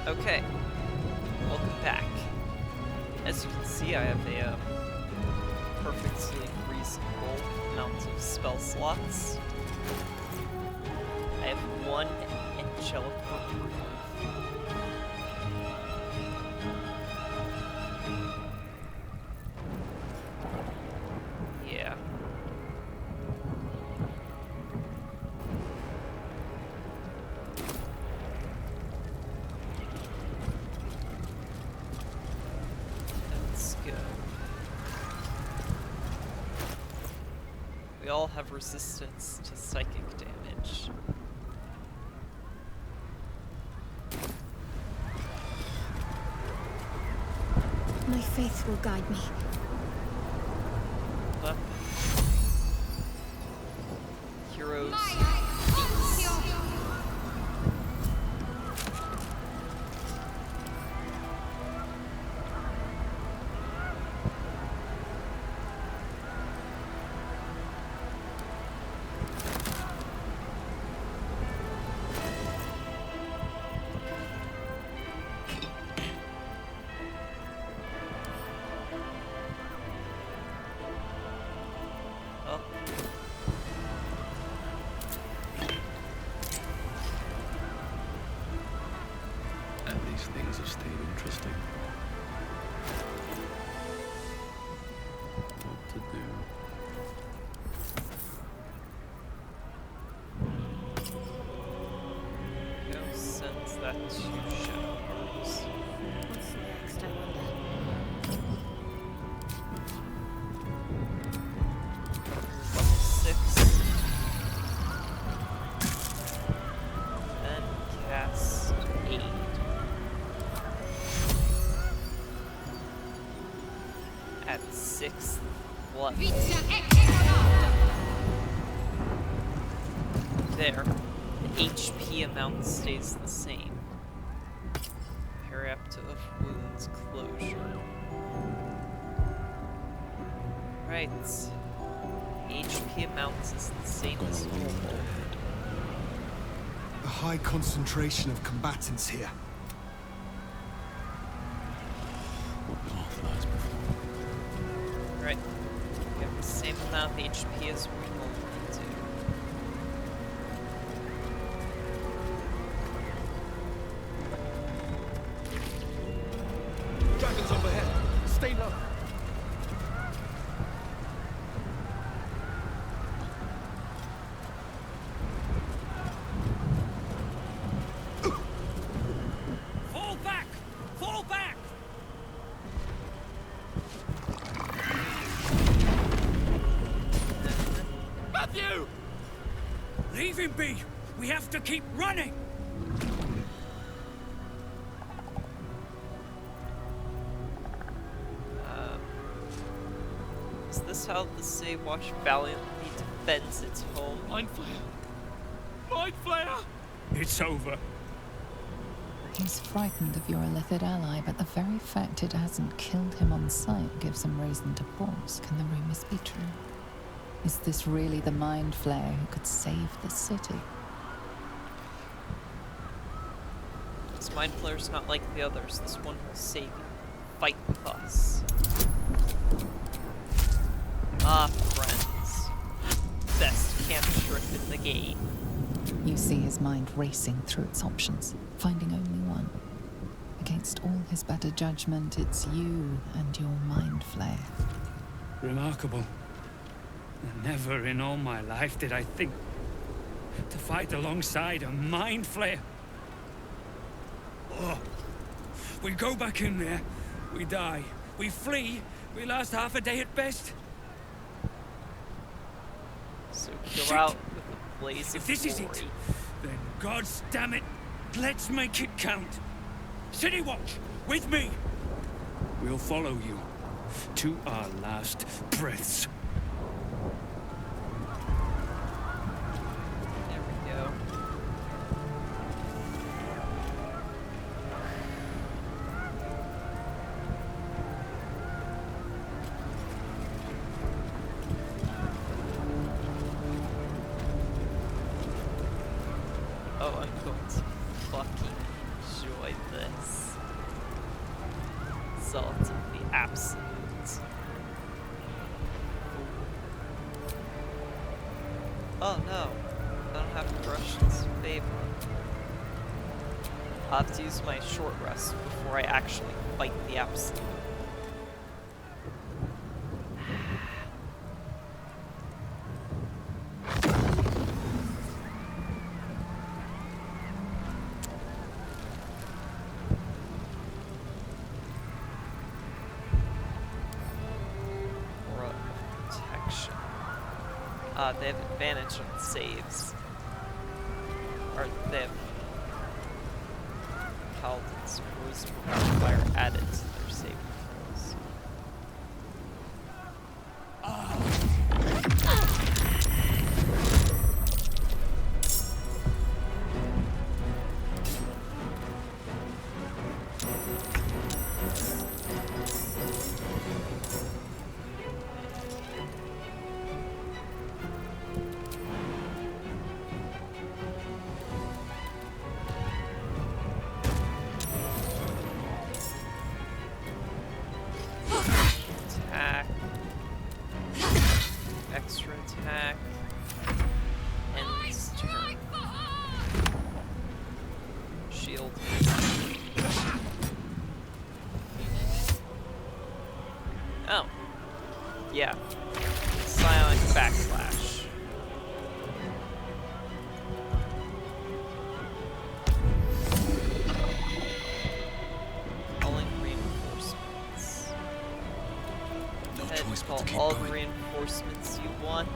Okay, welcome back. As you can see, I have a perfectly reasonable amount of spell slots. I have one angelic reproof. Yeah. That's good. We all have resistance to psychic damage. My faith will guide me. Weapon. Heroes. Oh. And these things have stayed interesting. What to do? Go send that to Shadows. What's next, I wonder? Level 6. Then cast Aid. At 6th level. There. The HP amount stays the same. Periapta of Wounds Closure. Right. HP amount is the same as normal. A high concentration of combatants here. What path lies before? Right. We have the same amount of HP as we normally do. Dragons overhead. Stay low. Fall back! Fall back! Matthew! Leave him be! We have to keep running! Is this how the Say-Watch valiantly defends its home? Mind Flayer! Mind Flayer! It's over. He's frightened of your illithid ally, but the very fact it hasn't killed him on sight gives him reason to pause. Can the rumors be true? Is this really the Mind Flayer who could save the city? This Mind Flayer's not like the others. This one will save you. Fight with us. Ah, friends. Best cantrip in the game. You see his mind racing through its options, finding only one. Against all his better judgment, it's you and your Mind Flayer. Remarkable. Never in all my life did I think to fight alongside a Mind Flayer. Oh. We go back in there, we die. We flee, we last half a day at best. So Shit. go out with a blaze If of this is glory. it, then God's damn it, let's make it count. City Watch, with me. We'll follow you to our last breaths. There we go. Oh, I'm going to fucking enjoy this. Salt of the absolute. Oh no, I don't have to brush this favor. I'll have to use my short rest before I actually fight the absolute. Aura of protection. They have advantage on saves. Or they have Paladin's Poison Modifier added to their save controls. Attack. Extra attack. Ends turn. Shield. Oh. Yeah. Psionic backslash. Calling reinforcements. No Head choice but call to keep all going. reinforcements you want.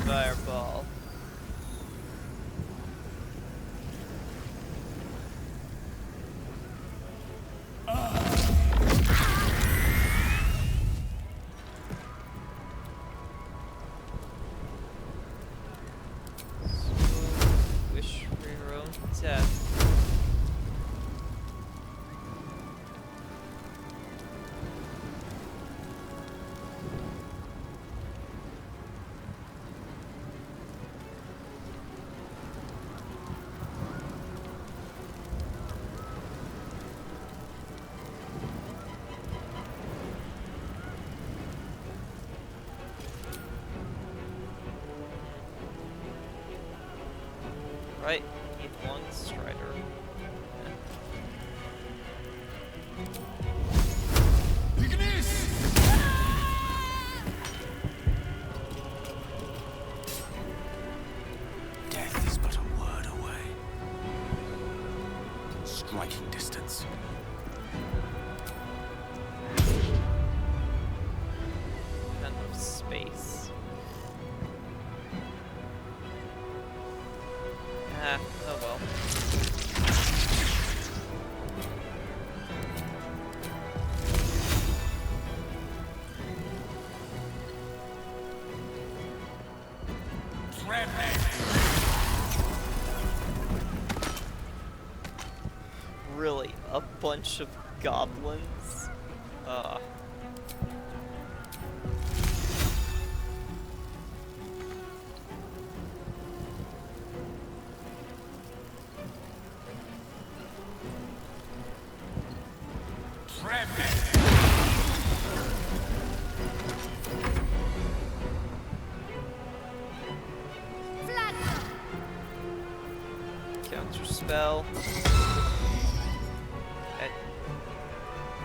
Fireball. Wish for your own death. Right, need one strider. Death is but a word away. Striking distance. Pen of space. Ah, oh well. Really, a bunch of goblins? Counter spell.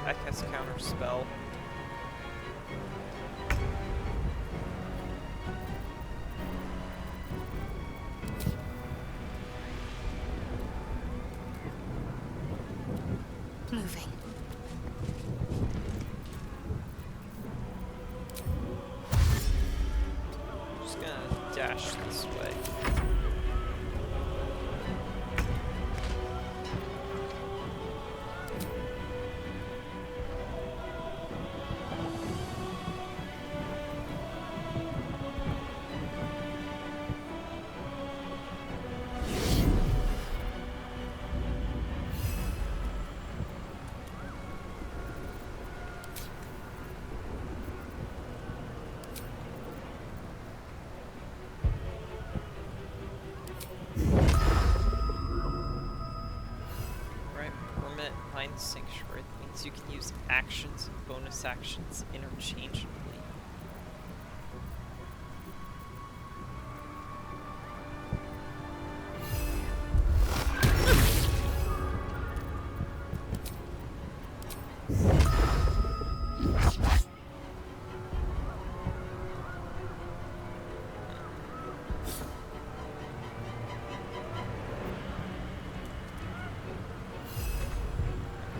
I cast counter spell. Moving. Just gonna dash this way. actions and bonus actions interchangeably.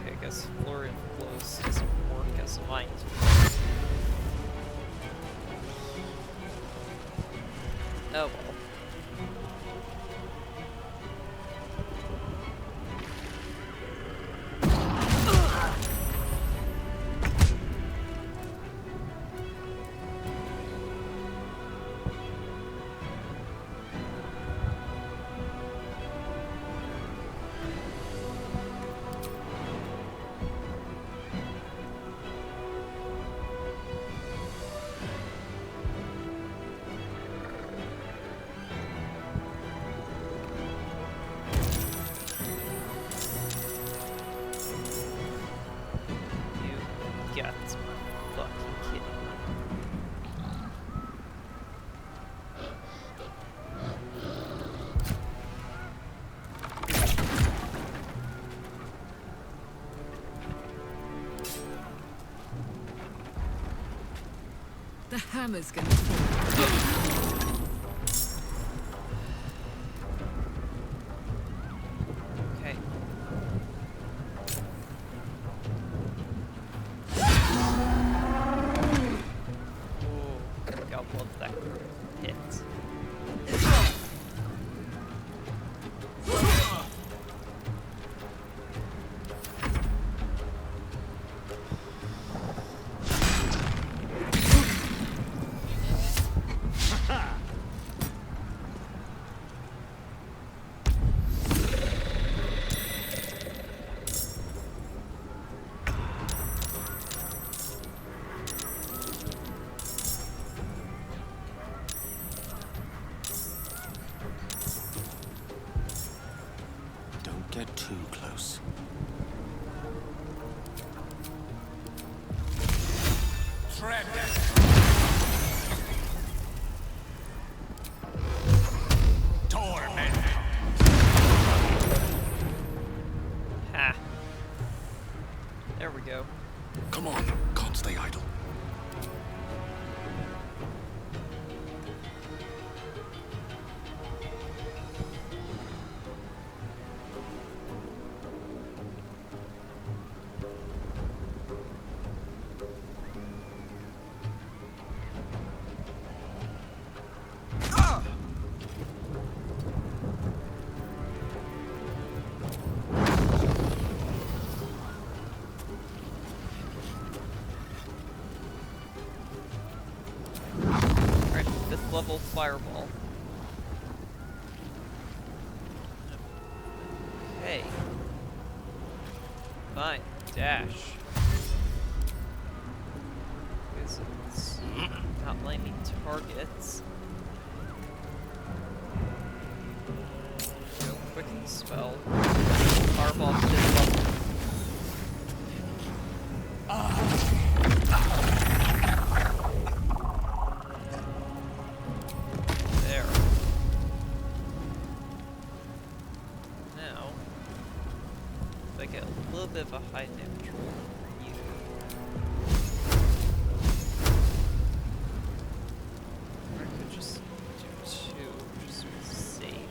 Okay, I guess Flurry of Blows doesn't work as a mind. Oh well. You got to be fucking kidding me. The hammer's gonna fall. Okay. Ooh, gotta love that hit. Don't get too close. Ha. There we go. Come on, can't stay idle. Alright, 5th level fireball. Okay. Fine. Dash. Because it's not letting me targets. Go quicken spell. Fireball 5th level. There. Now, if I get a little bit of a high damage roll for you. Or I could just do 2, just to save.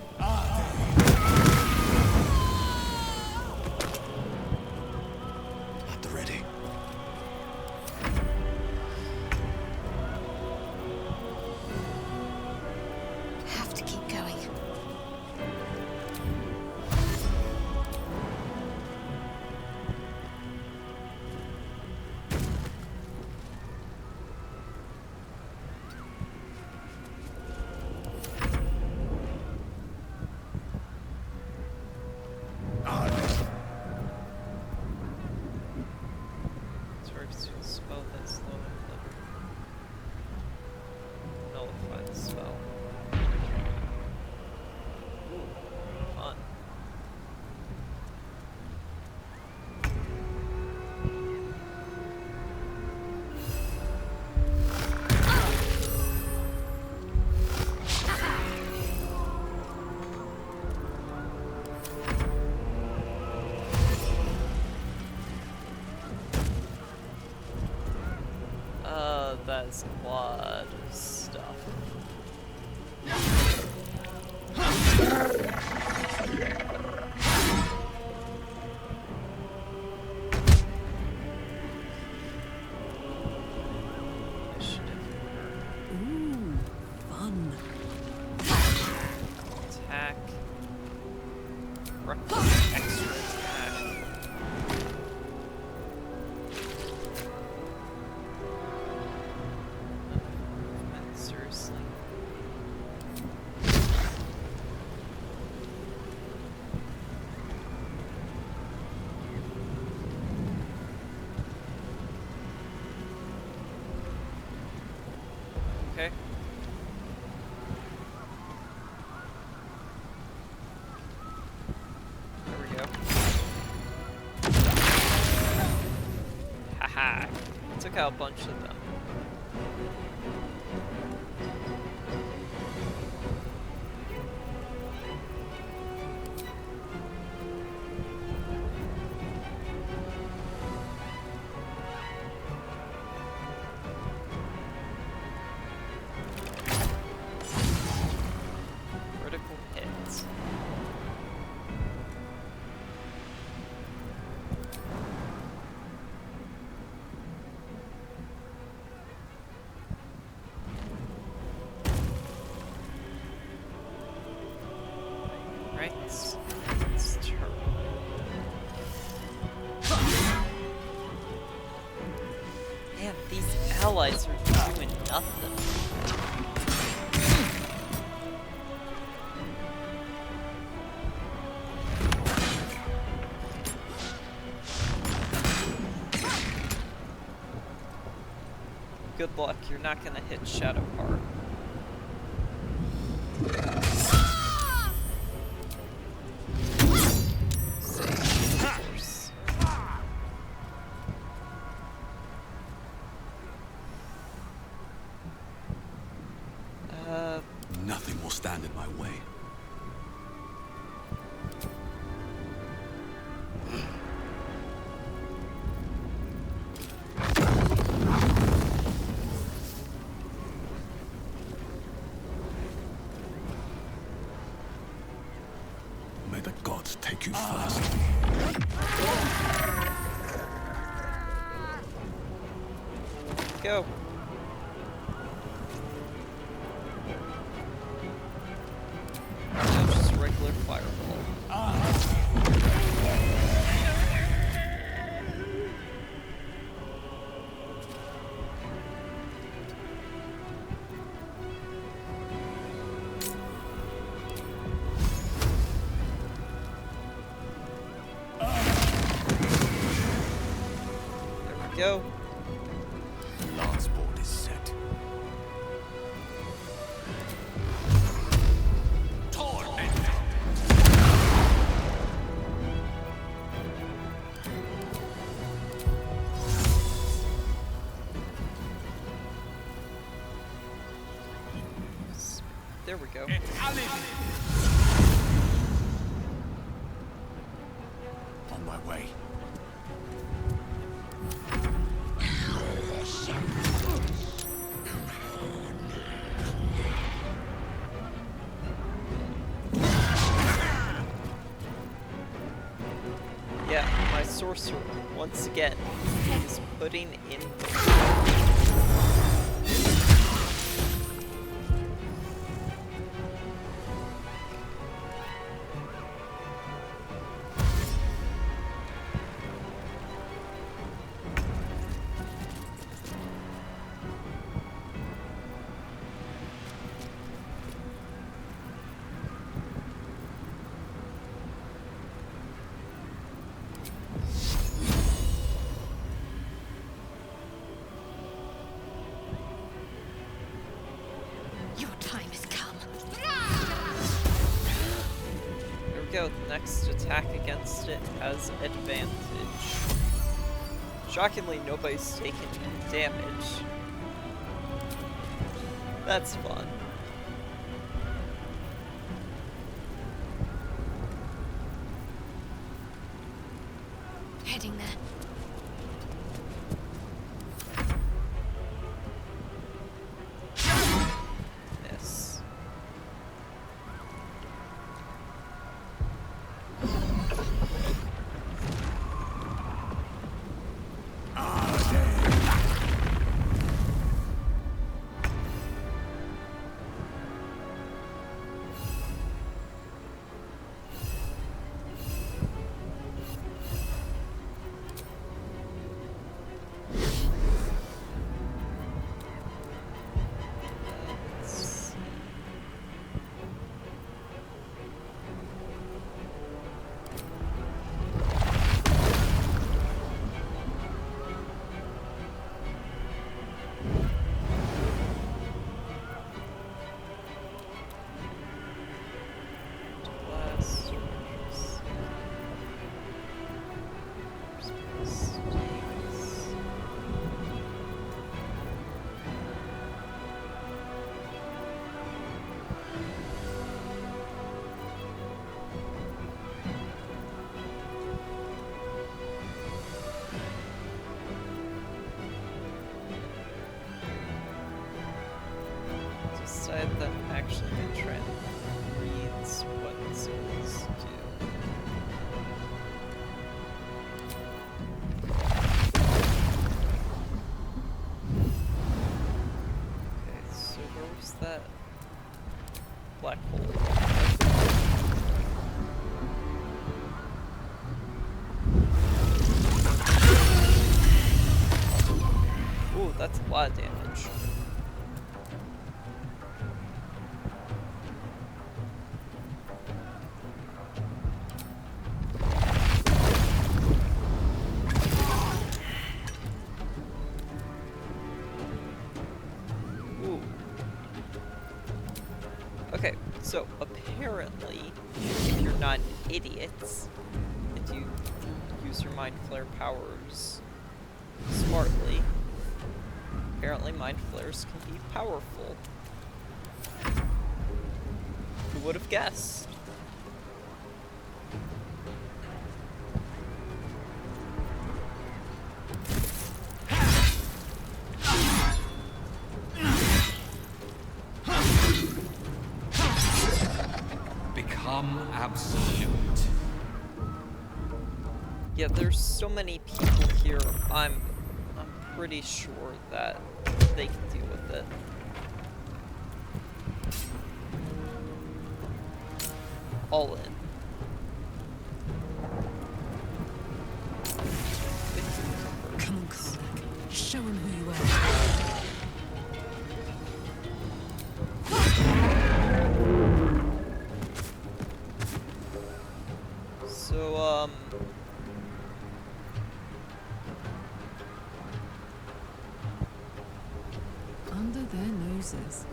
but that is a lot of stuff. Ooh, fun. Attack. Extra attack. Movement, seriously. Okay. There we go. Haha. Took out a bunch of them. Critical hits. Right. It's terrible. Man, these allies are doing nothing. Good luck, you're not gonna hit Shadowheart. Saves. Nothing will stand in my way. May the gods take you first. Go. No, just regular fireball. There we go. Lance board is set. There we go. On my way. Yeah, my sorcerer, once again, is putting in Your time has come. There we go, the next attack against it has advantage. Shockingly, nobody's taken damage. That's fun. Heading there. instead I'm actually going to try and read what symbols do. Okay, so where was that black hole? Ooh, that's a lot of damage. Ooh. Okay, so apparently, if you're not idiots, if you use your Mind Flare powers smartly, apparently Mind Flares can be powerful. Who would have guessed? Become absolute. Yeah, there's so many people here, I'm pretty sure that they can deal with it. All in. Come on, Karlach. Show him who you are. So, Under their noses.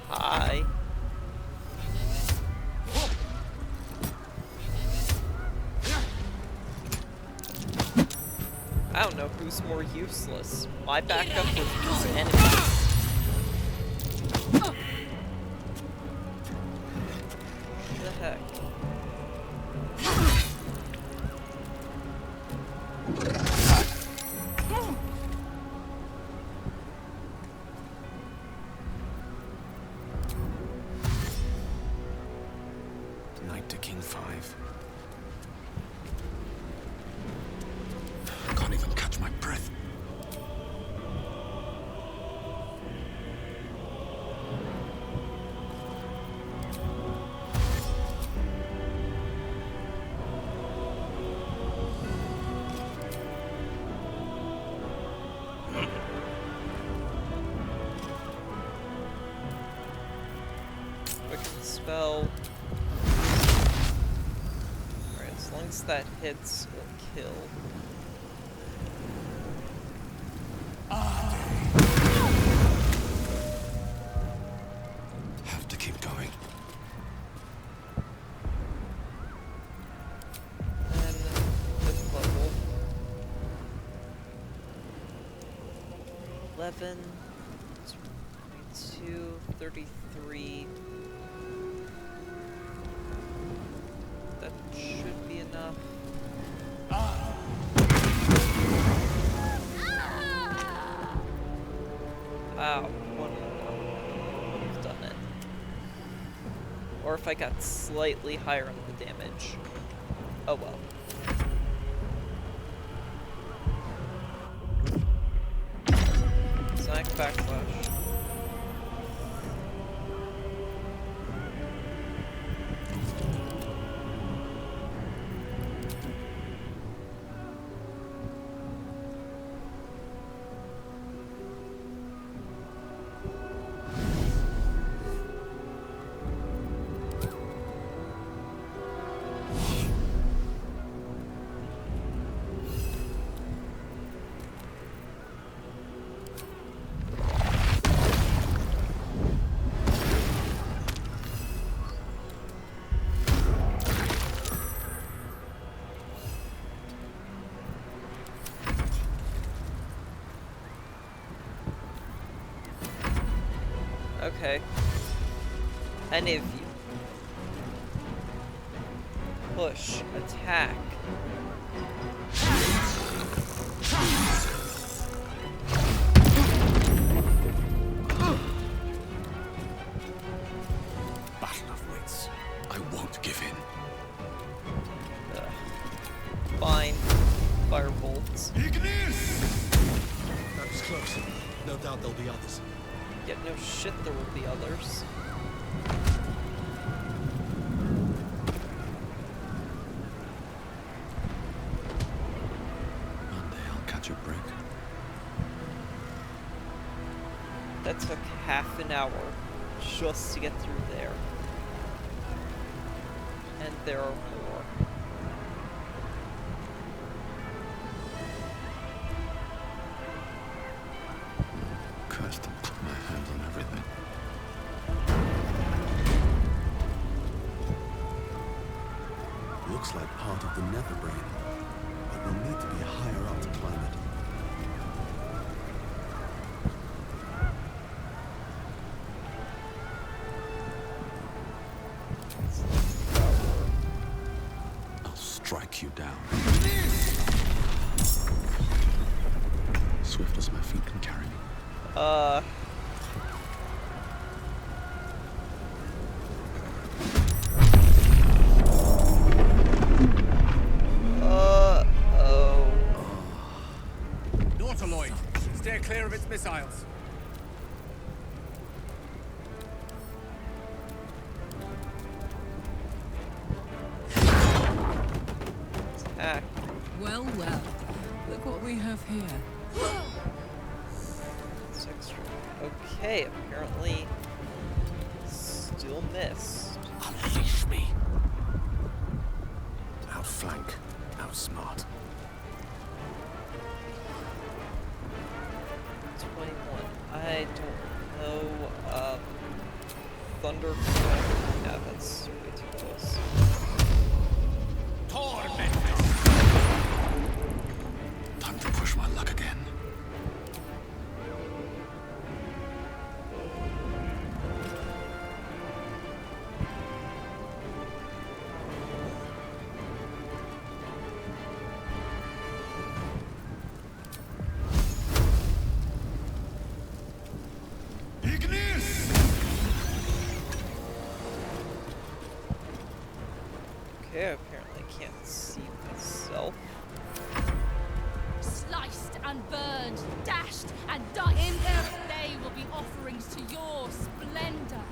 hi. I don't know who's more useless. My backup with these enemies. What the heck? Knight to King 5. I can't even catch my breath. Quicken spell. Alright, as long as that hits, will kill. Have to keep going. Then, fifth level. 11, 22, 33. That should be enough. Wow, one more would have done it. Or if I got slightly higher on the damage. Oh well. Sonic backslash. Okay. Any of you. Push. Attack. Battle of wits. I won't give in. Fine. Firebolts. That was close. No doubt there'll be others. Yet no shit there will be others. Monday I'll catch a break. That took half an hour just to get through there. And there are more. Cursed, I'll put my hands on everything. Looks like part of the nether brain, but we'll need to be higher up to climb it. I'll strike you down. Swift as my feet can carry me. Oh. Nautiloid, steer clear of its missiles. Attack. Well, well. Look what we have here. It's extra. Okay, apparently still missed. Unleash me. Outflank. Outsmart. 21. I don't know. Thunder. Yeah, that's way too close. Time to push my luck again. Okay, I apparently can't see myself. Sliced and burned, dashed and diced. They will be offerings to your splendor.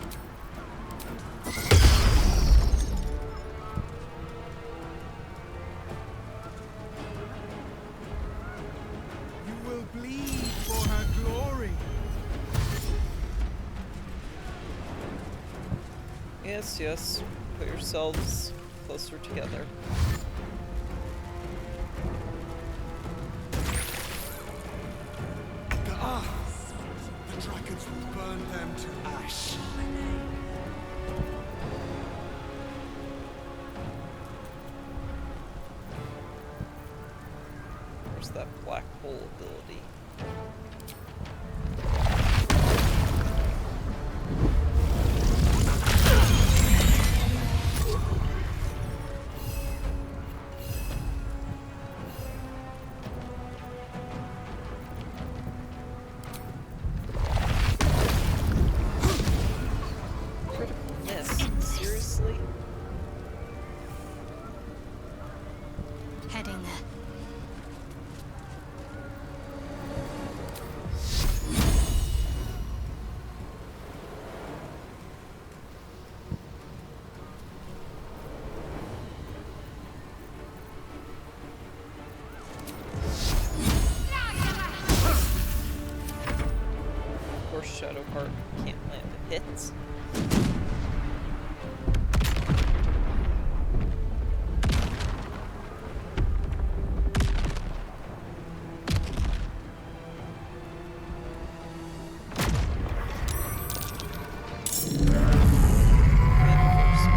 You will bleed for her glory. Yes, yes. Put yourselves closer together. The dragons will burn them to ash. Where's that black hole ability? Critical miss. Seriously? Heading there. Of course, Shadowheart can't land the hits.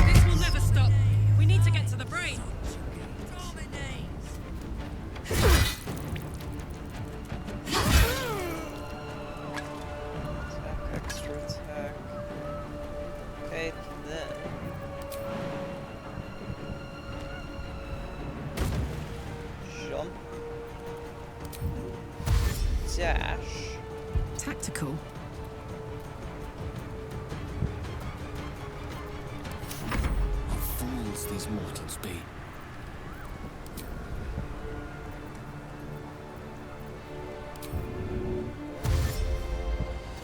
This will never stop. We need to get to the brain. Attack, extra attack. dash. Tactical. What fools these mortals be.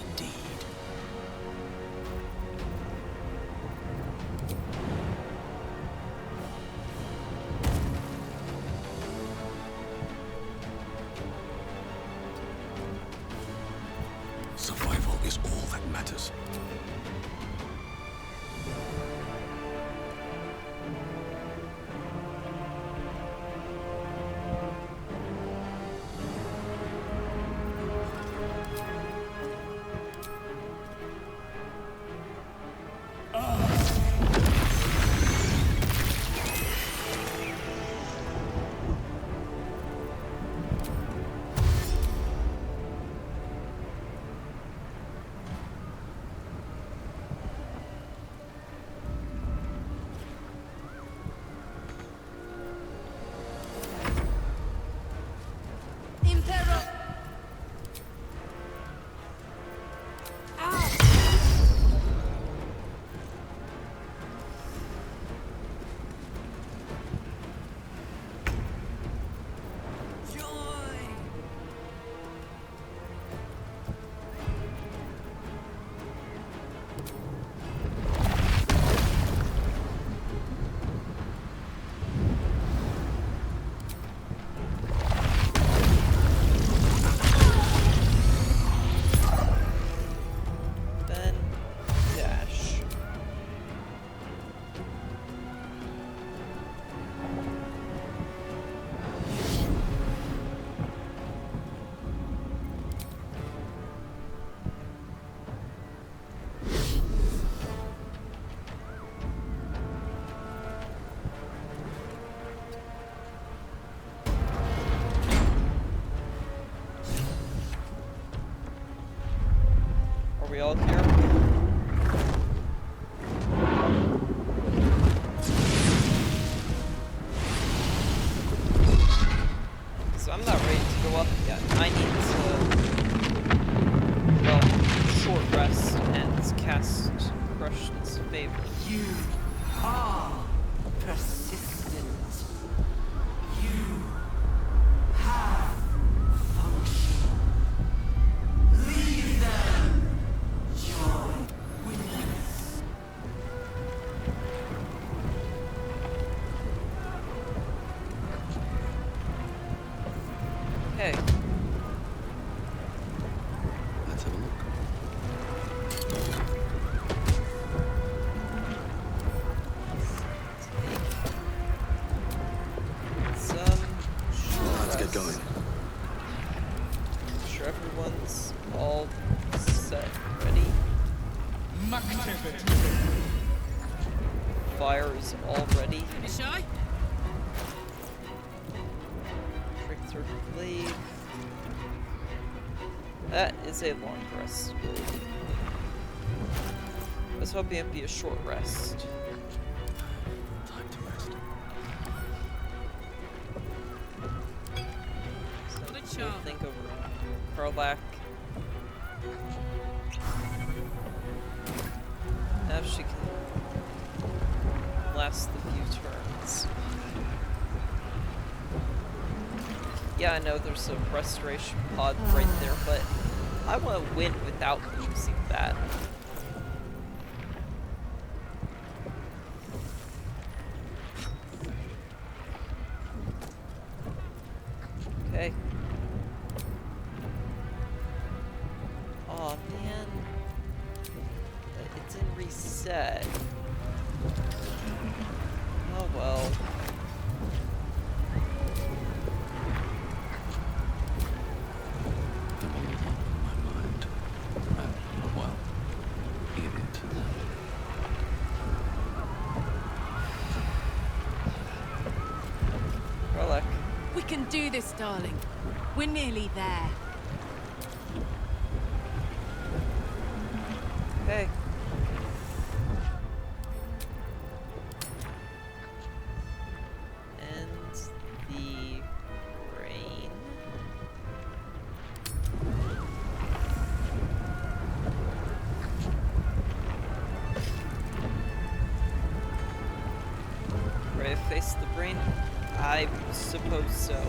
Indeed. Survival is all that matters. Impero. Then dash. Are we all here? So I'm not ready to go up yet. I need to, well, short rest and cast Crush's favor. You are persistent. You have function. Leave them. Joy witness. Okay. Let's have a look. Some short Let's get rest. going. Make sure everyone's all set, ready. Fire is all ready. Shy? Break through blade. That is a long rest. I was hoping it'd be a short rest. Time to rest. So What a we'll charm. think over Karlak. Now she can last the few turns. Yeah, I know there's a restoration pod right there, but I want to win without using that. Okay. Aw, man. It didn't reset. Oh well. There were a lot on my mind. And, well, in it. Karlak. We can do this, darling. We're nearly there. Okay. And the rain. I suppose so.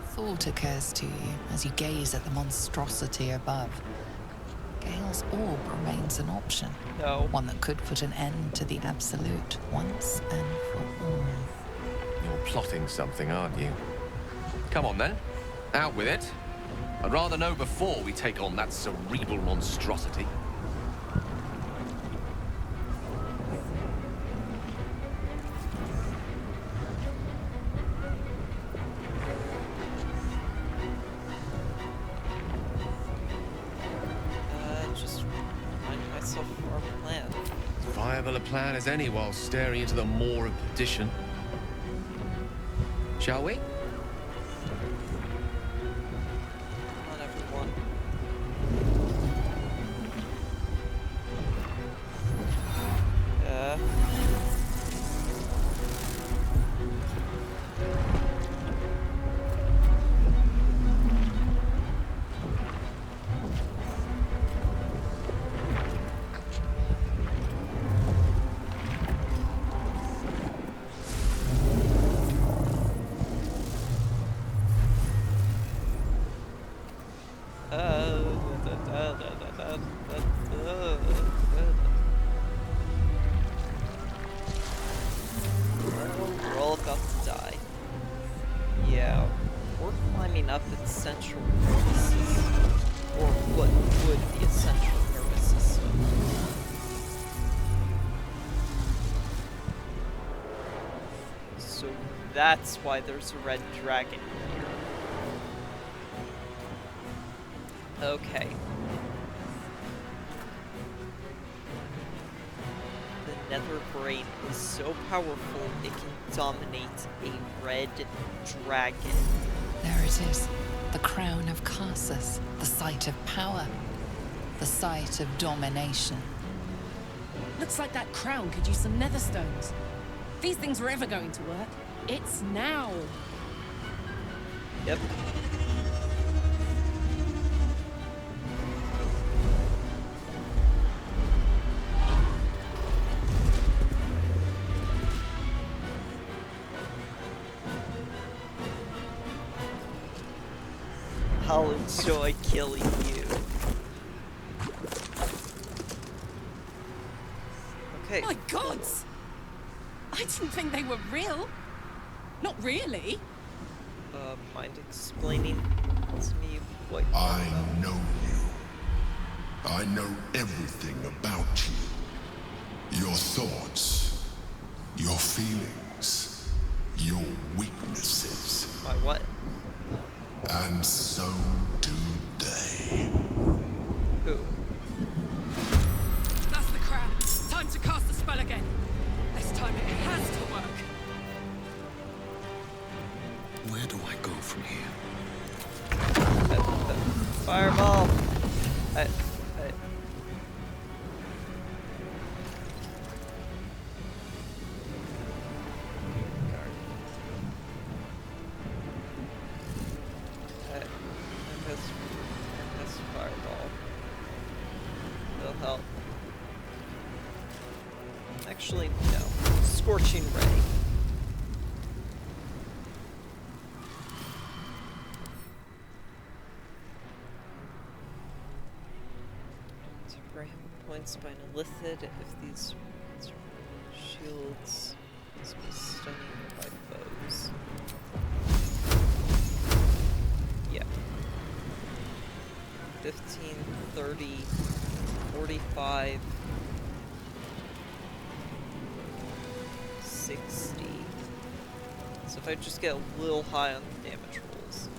Thought occurs to you as you gaze at the monstrosity above. Gale's orb remains an option. No. One that could put an end to the Absolute once and for all. You're plotting something, aren't you? Come on then, out with it. I'd rather know before we take on that cerebral monstrosity. Just remind myself of our plan. As viable a plan as any while staring into the maw of perdition. Shall we? Come on, everyone. Yeah. We're all about to die. Yeah, we're climbing up its central nervous system, or what would be a central nervous system. So that's why there's a red dragon here. Okay. The Nether Brain is so powerful it can dominate a red dragon. There it is. The crown of Karsus. The site of power. The site of domination. Looks like that crown could use some nether stones. If these things were ever going to work, it's now. Yep. I'll enjoy killing you. Okay. My gods! I didn't think they were real. Not really. Mind explaining to me what you I know you. I know everything about you. Your thoughts, your feelings, your weaknesses. My what? And so do they. Who? That's the crown. Time to cast the spell again. This time it has to work. Where do I go from here? Fireball! This fireball will help. Actually, no. Scorching ray. Temporary points by an illithid if these shields must be stunning by foes. Yeah. 15, 30, 45, 60. So if I just get a little high on the damage rolls.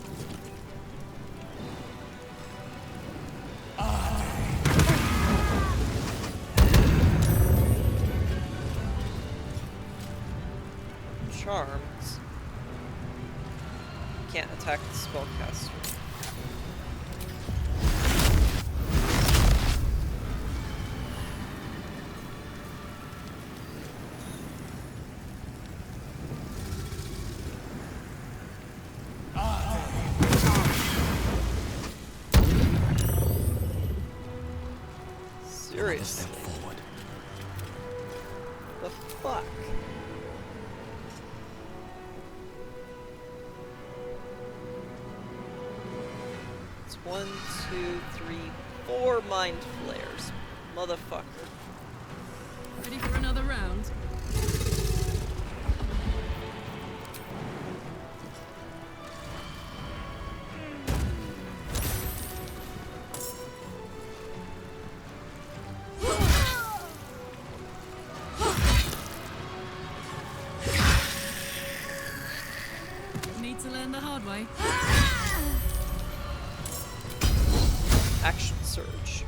Charmed. Can't attack the spellcaster. Seriously. Step forward. The fuck? 1, 2, 3, 4 mind flares. Motherfucker. Ready for another round? Need to learn the hard way. Action surge.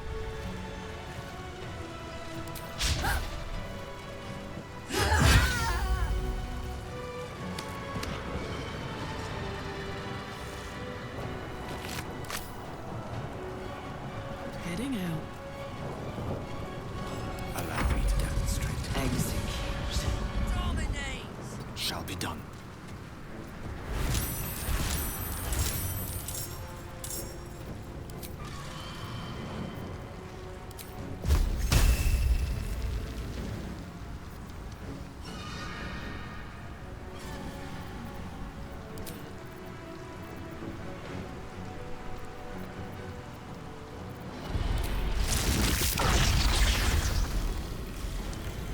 Heading out. Allow me to demonstrate. Execute. Dominate! Shall be done.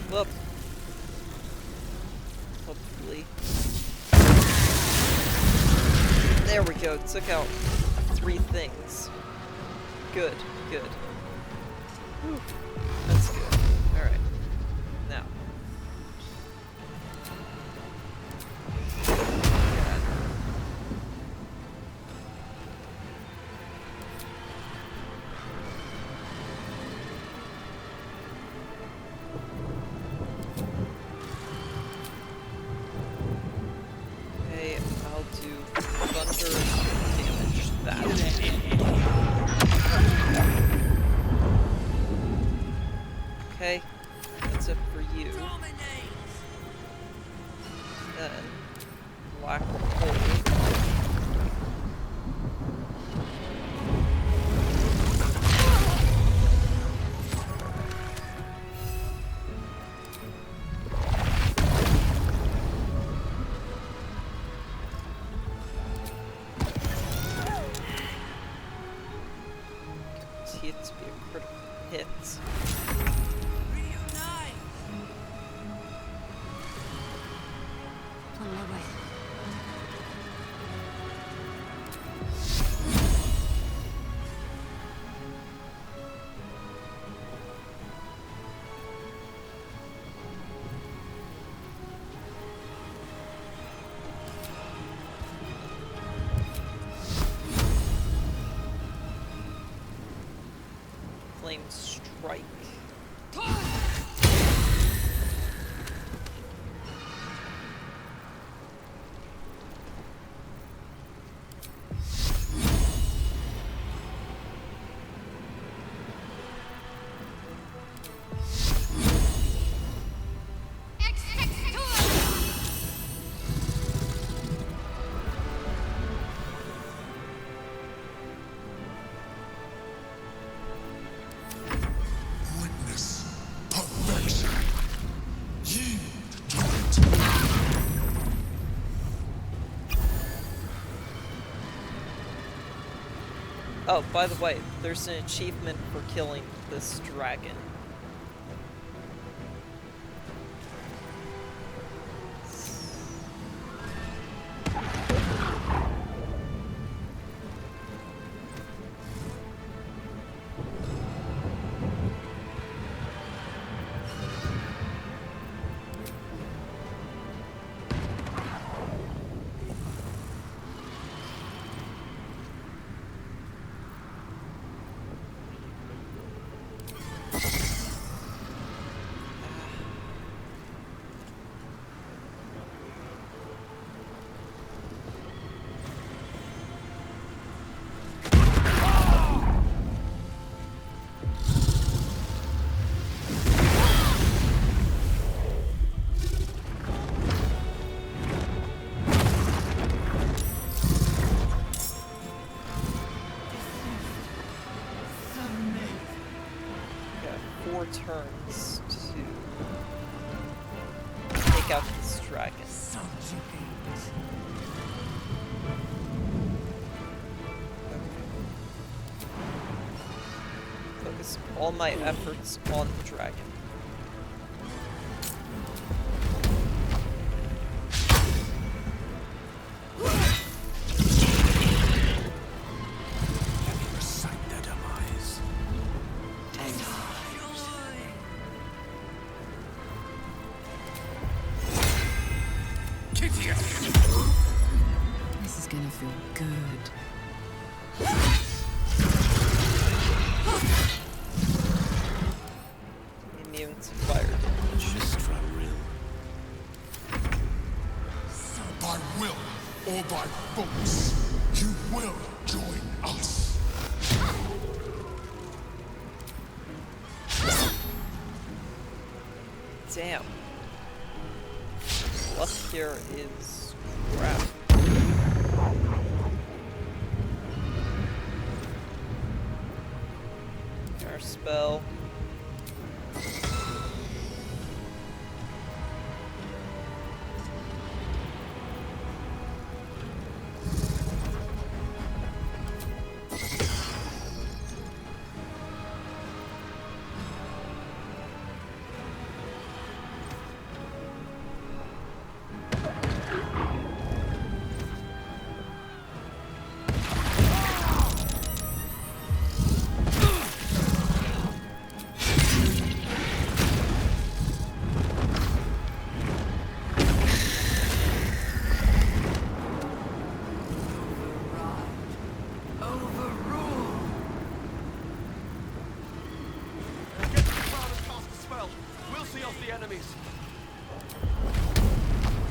Well, hopefully. There we go. Took out 3 things. Good, good. Whew. That's good. Alright. Now. God. Okay, I'll do thunder damage that. Okay, that's it for you. Then, black hole. See it to be a critical hit. On my way. Flame strike. Witness perfection. Yield to it. Oh, by the way, there's an achievement for killing this dragon. Got 4 turns to take out this dragon. all my efforts on the dragon. Let me recite their demise. This is gonna feel good. Immune to fire damage. Just for real. By will or by force, you will join us. Damn. Luck here is crap. Our spell.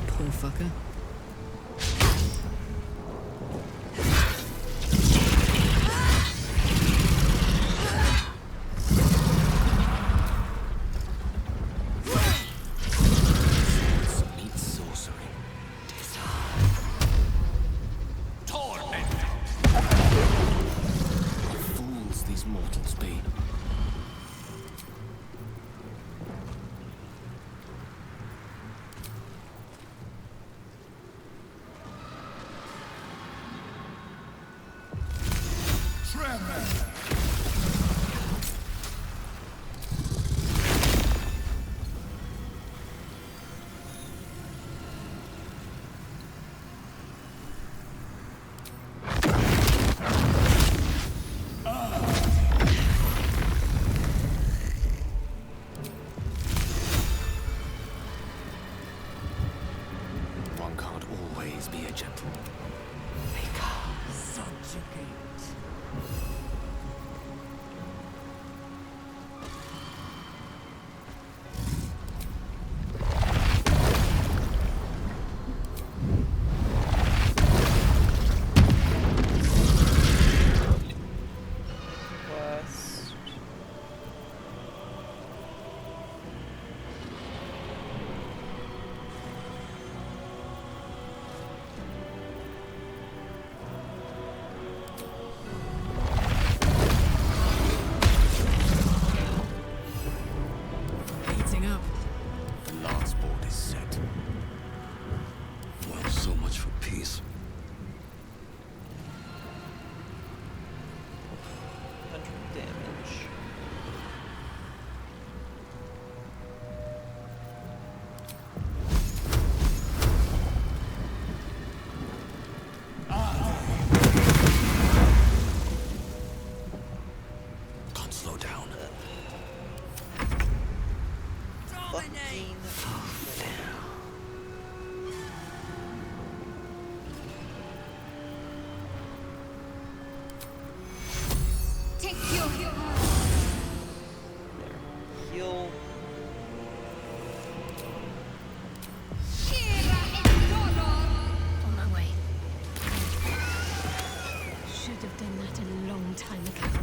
Poor fucker. Meet sorcery. Torment! What fools these mortals be. Tremor! One can't always be a gentleman. Subjugate. Quest. Heating up. The last board is set. Well, so much for peace. 100 damage. Can't slow down. Fucking Take your there. Heal. on my way. Should have done that a long time ago.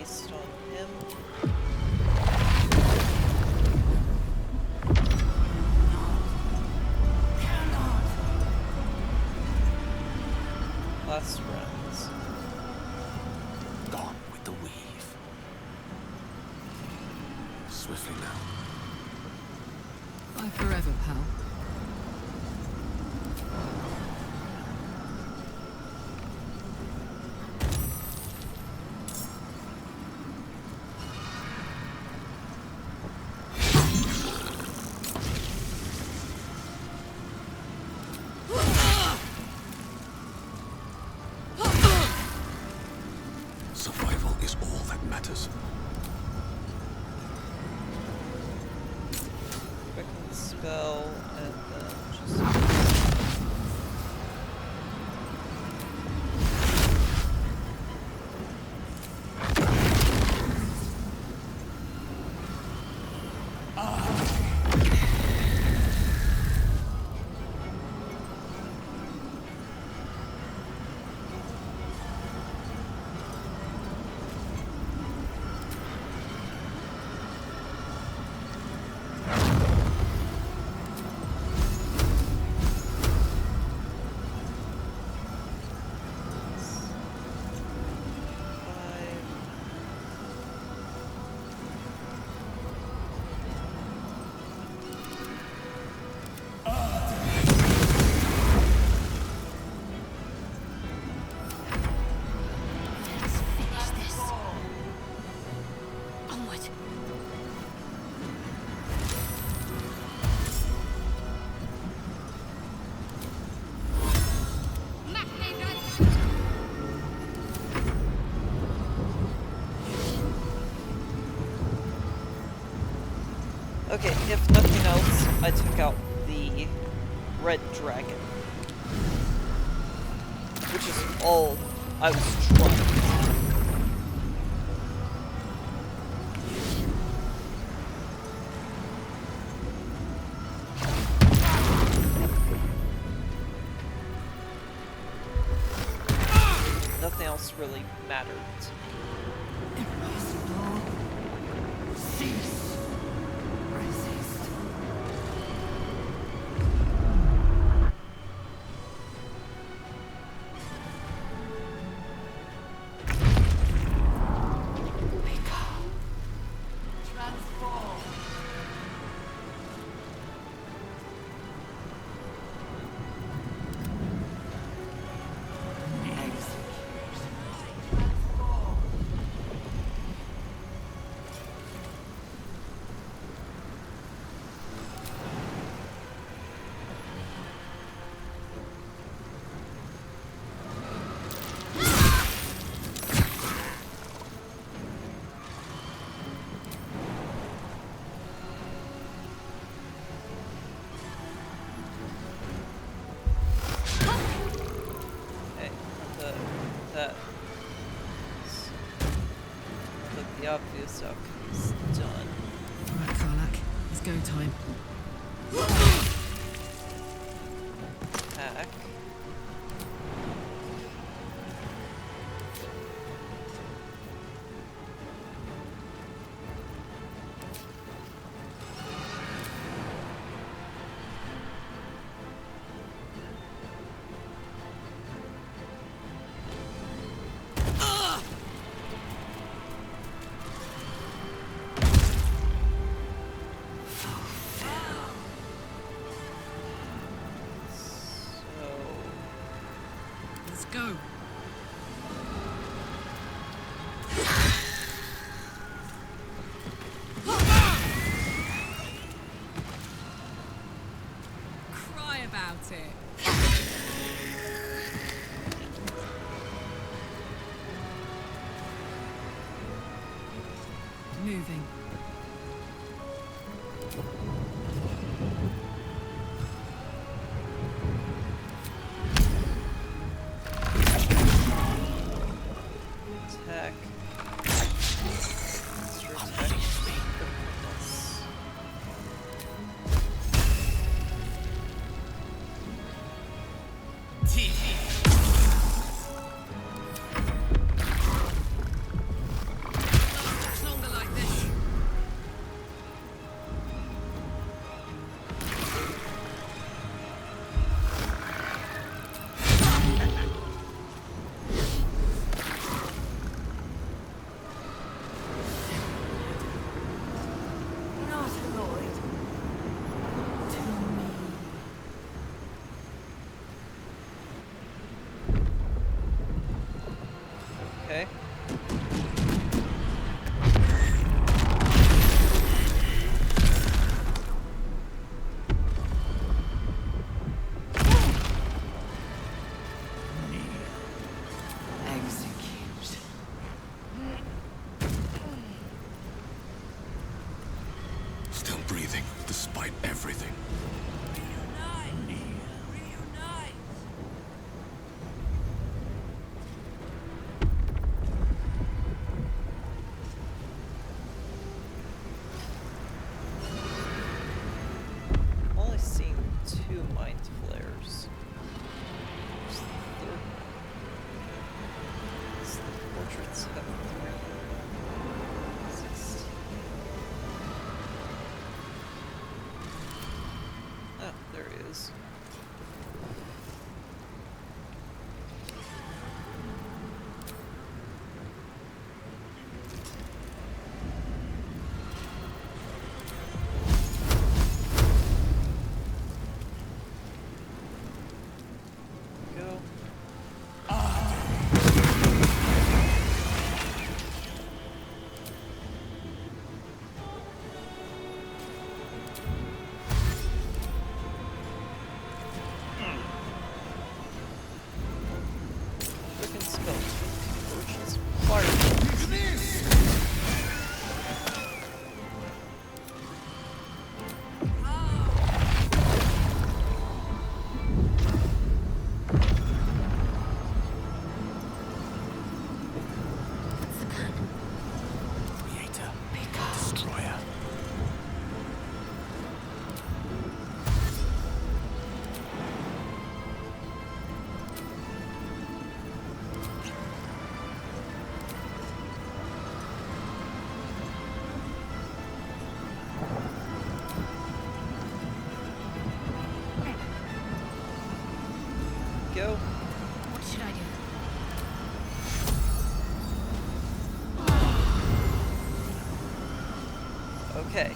Fist on him. Last rounds. Gone with the weave. Swiftly now. Bye forever, pal. Survival is all that matters. Quicken spell, and then just... Okay, if nothing else, I took out the red dragon. Which is all I was trying to do. Nothing else really mattered to me. Impossible. Cease. Resist. Become. Transform. The obvious outcome is done. Right, Karlak. It's go time. Attack. Let's go. Cry about it. Moving. Attack. Extra attack. Criticalness. breathing, despite everything. I've only seen 2 mind flares. Where's the third one? It's the portraits of 3. 16. Oh, there he is. Go. Frickin' skeleton. Torches. Fire. Creator. Destroyer. Go. What should I do? Okay.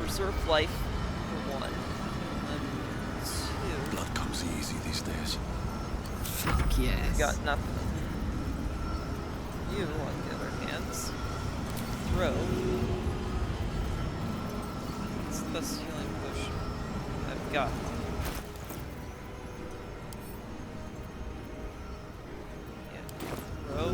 Preserve life for 1. And 2. Blood comes easy these days. Fuck yes. Got nothing. You, on the other hand, throw. It's the best healing potion I've got. Yeah. Throw.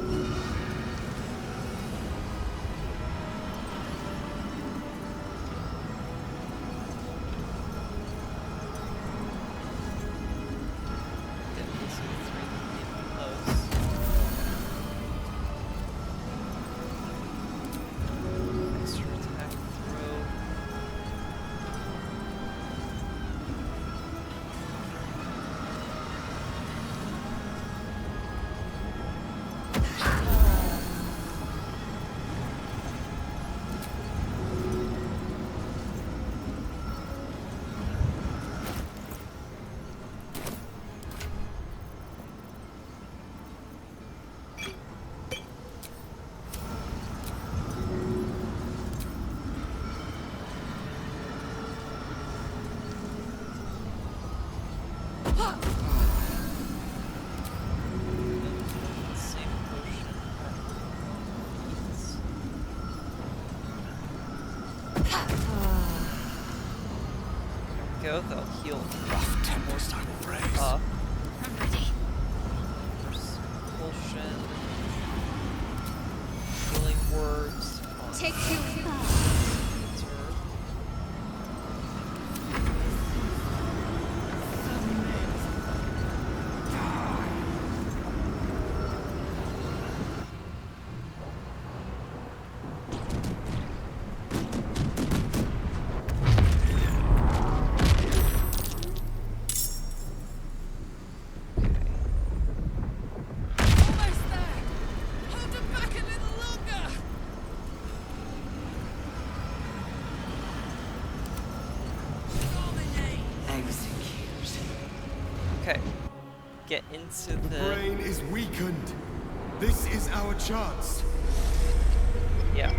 Get these 3 close. Extra attack throw. Same potion. Go, they'll heal. Rough tempest, I will praise. Up. I'm ready. Potion. Healing words. Take you. Preserve. Almost there! Hold them back a little longer! Okay. Get into The brain is weakened. This is our chance. Yeah.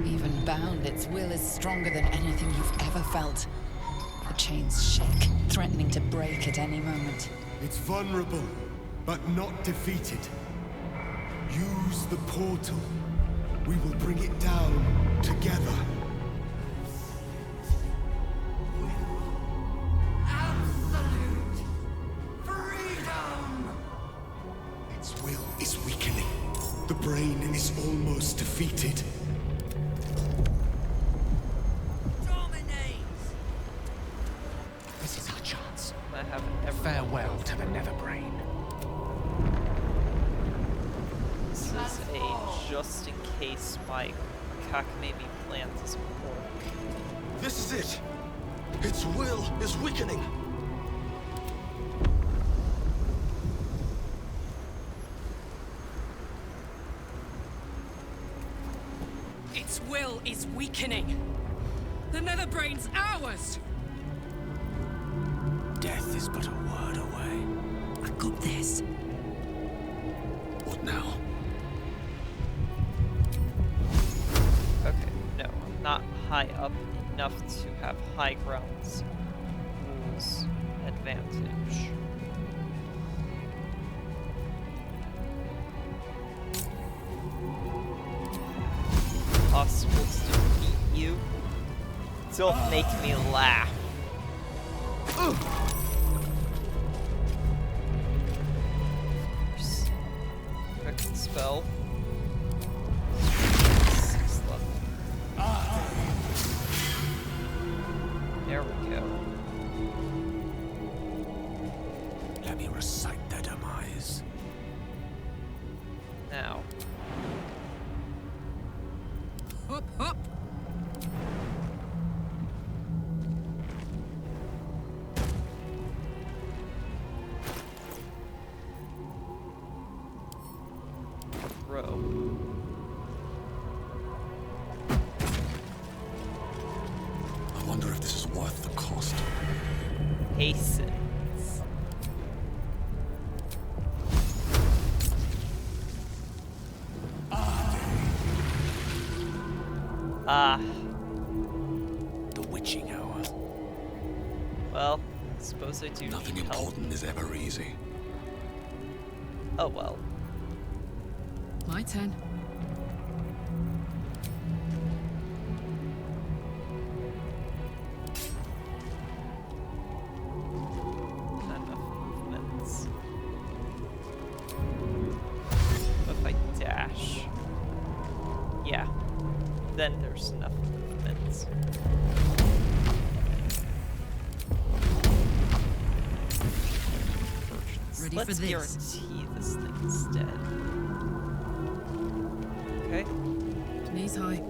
Even bound, its will is stronger than anything you've ever felt. The chains shake, threatening to break at any moment. It's vulnerable, but not defeated. Use the portal. We will bring it down together. Its will is weakening. The brain is almost defeated. This is our chance. I haven't ever. Farewell to the Nether Brain. This is a just in case my cockamamie plan doesn't work. This is it. Its will is weakening. Its will is weakening. The Netherbrain's ours! Death is but a word away. I got this. What now? Okay, no, I'm not high up enough to have high ground's rules advantage. Possible to defeat you? Don't make me laugh. Record spell. 6th level. There we go. Let me recite their demise. Now. Hop, hop! Row. I wonder if this is worth the cost. Hastens. Ah. The witching hour. Well, I suppose I do Nothing need help. important is ever easy. Oh well. My turn. Not enough movements. If I dash. Yeah. Then there's enough movements. Ready Let's for this? guarantee this thing's dead. Okay. Knees high.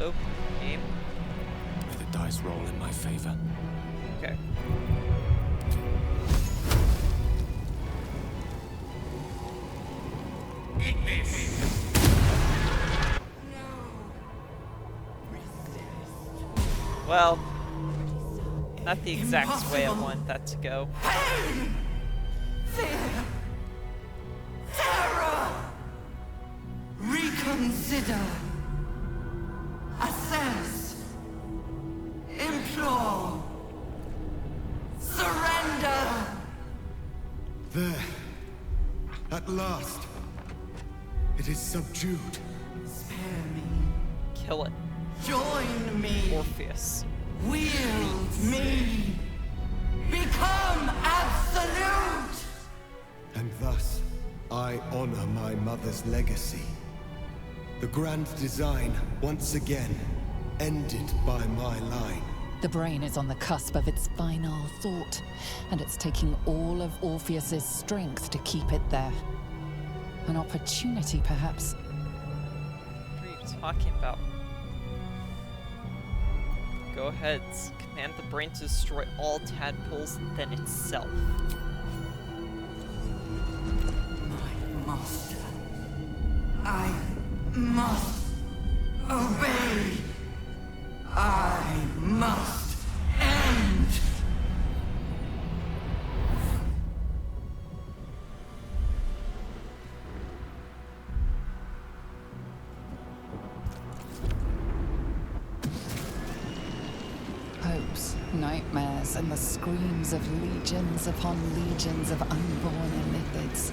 Oh, aim. May the dice roll in my favor. Okay. Well, not the exact way I want that to go. Pain! Fear! Terror! Reconsider! Assess! Implore! Surrender! There. At last. It is subdued. Spare me. Kill it. Join me. Orpheus. Wield me. Become absolute! And thus, I honor my mother's legacy. The grand design, once again, ended by my line. The brain is on the cusp of its final thought, and it's taking all of Orpheus's strength to keep it there. An opportunity, perhaps. What are you talking about? Go ahead. Command the brain to destroy all tadpoles, then itself. master. I must obey. I must end. Hopes, nightmares, and the screams of legions upon legions of unborn illithids.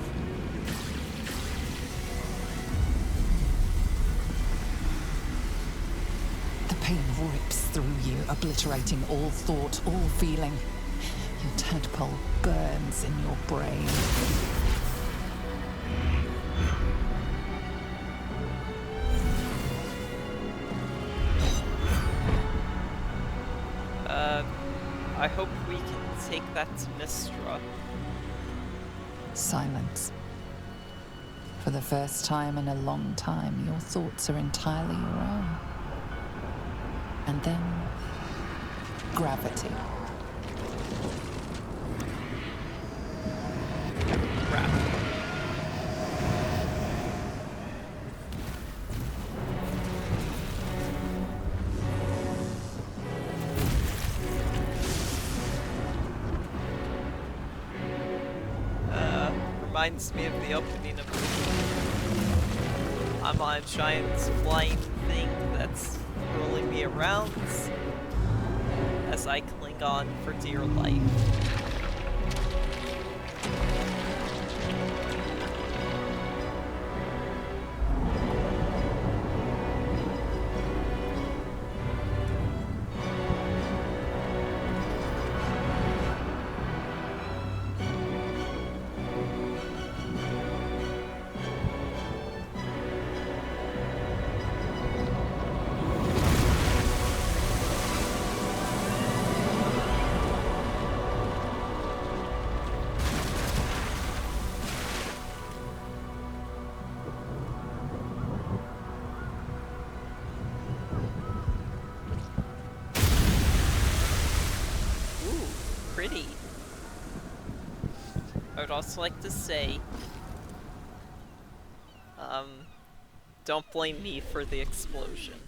The pain rips through you, obliterating all thought, all feeling. Your tadpole burns in your brain. I hope we can take that to Mistra. Silence. For the first time in a long time, your thoughts are entirely your own. And then, gravity. Crap. Reminds me of the opening of I'm on a giant flying thing that's rolling me around as I cling on for dear life. Pretty. I would also like to say, don't blame me for the explosion.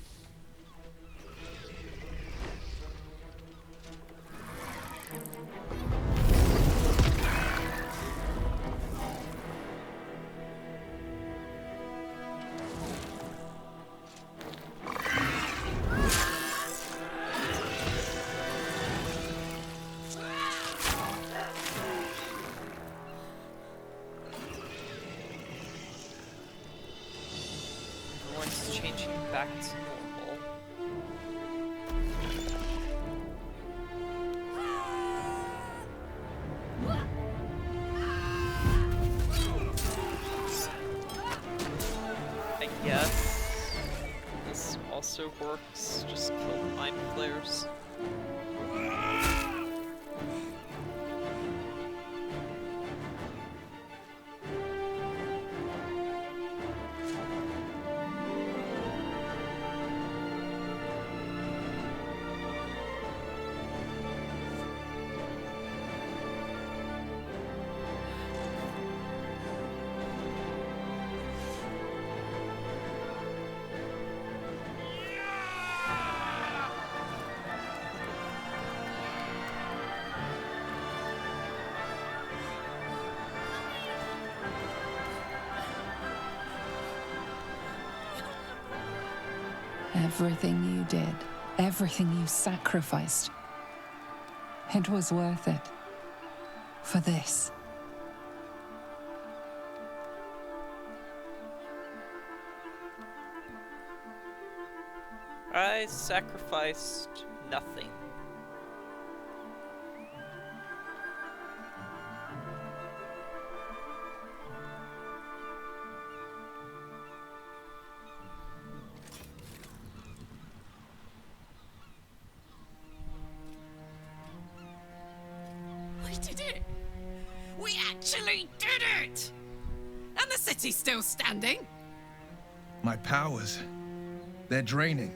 Everyone's changing back to normal. I guess this also works. Just kill the mind flares. Everything you did, everything you sacrificed, it was worth it. For this. I sacrificed nothing. We did it! We actually did it! And the city's still standing? My powers, they're draining.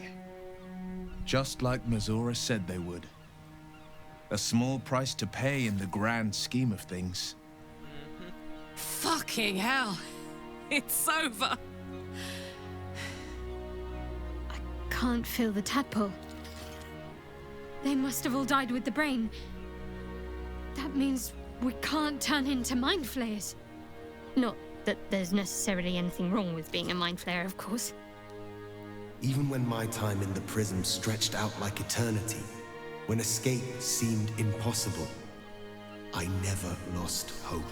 Just like Mizora said they would. A small price to pay in the grand scheme of things. Fucking hell. It's over. Can't feel the tadpole. They must have all died with the brain. That means we can't turn into mind flayers. Not that there's necessarily anything wrong with being a mind flayer, of course. Even when my time in the prism stretched out like eternity, when escape seemed impossible, I never lost hope.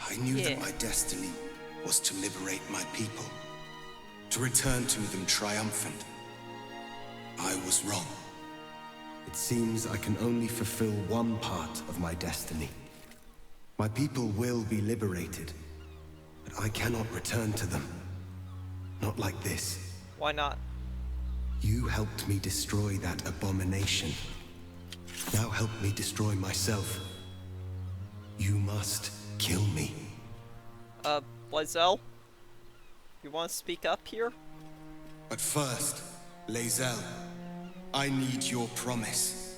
I knew that my destiny was to liberate my people, to return to them triumphant. I was wrong. It seems I can only fulfill one part of my destiny. My people will be liberated, but I cannot return to them. Not like this. Why not? You helped me destroy that abomination. Now help me destroy myself. You must kill me. Lae'zel? You want to speak up here? But first, Lae'zel, I need your promise.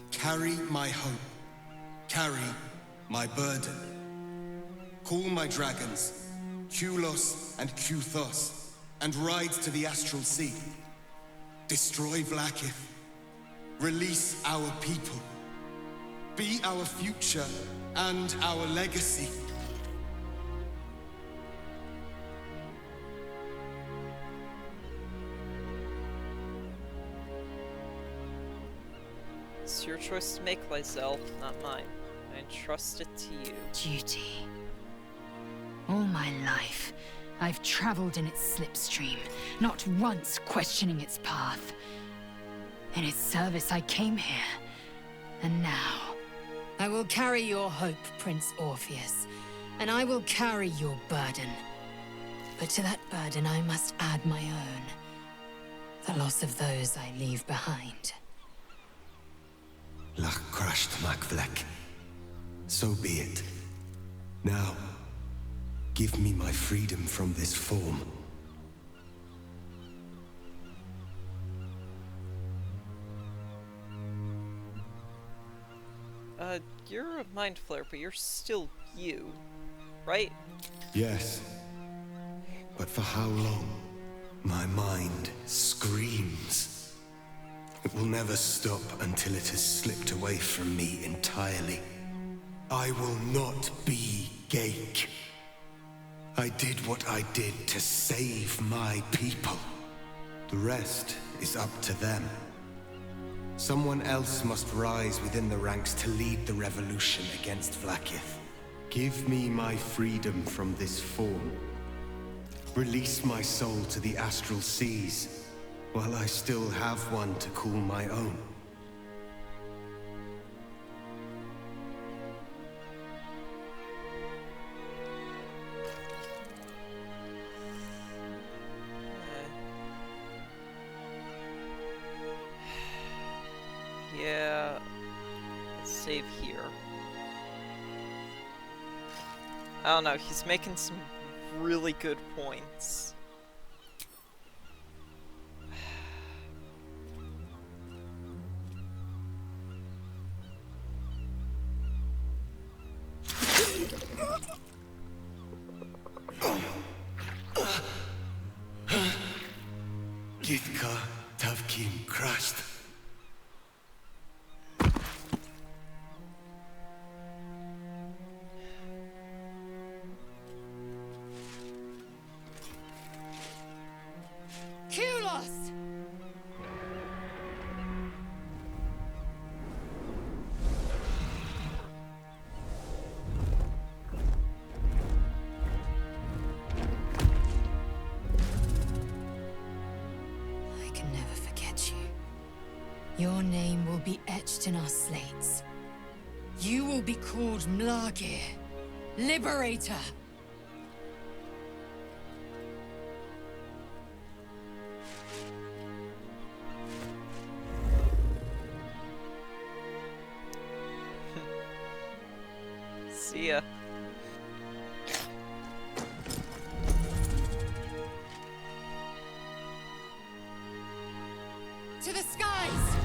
Carry my hope. Carry my burden. Call my dragons, Kulos and Kuthos, and ride to the Astral Sea. Destroy Vlaakith. Release our people. Be our future and our legacy. It's your choice to make, Lae'zel, not mine. I entrust it to you. Duty. All my life, I've traveled in its slipstream, not once questioning its path. In its service I came here, and now I will carry your hope, Prince Orpheus, and I will carry your burden. But to that burden I must add my own. The loss of those I leave behind. Lach crashed Makvlek. So be it. Now, give me my freedom from this form. You're a mind flayer, but you're still you, right? Yes. But for how long? My mind screams. It will never stop until it has slipped away from me entirely. I will not be Gake. I did what I did to save my people. The rest is up to them. Someone else must rise within the ranks to lead the revolution against Vlaakith. Give me my freedom from this form. Release my soul to the astral seas, while I still have one to call my own. Yeah, let's save here. I don't know, he's making some really good points. Githka Tavkin crashed. Kulos! I can never forget you. Your name will be etched in our slates. You will be called Mlagir, Liberator. See ya. To the skies!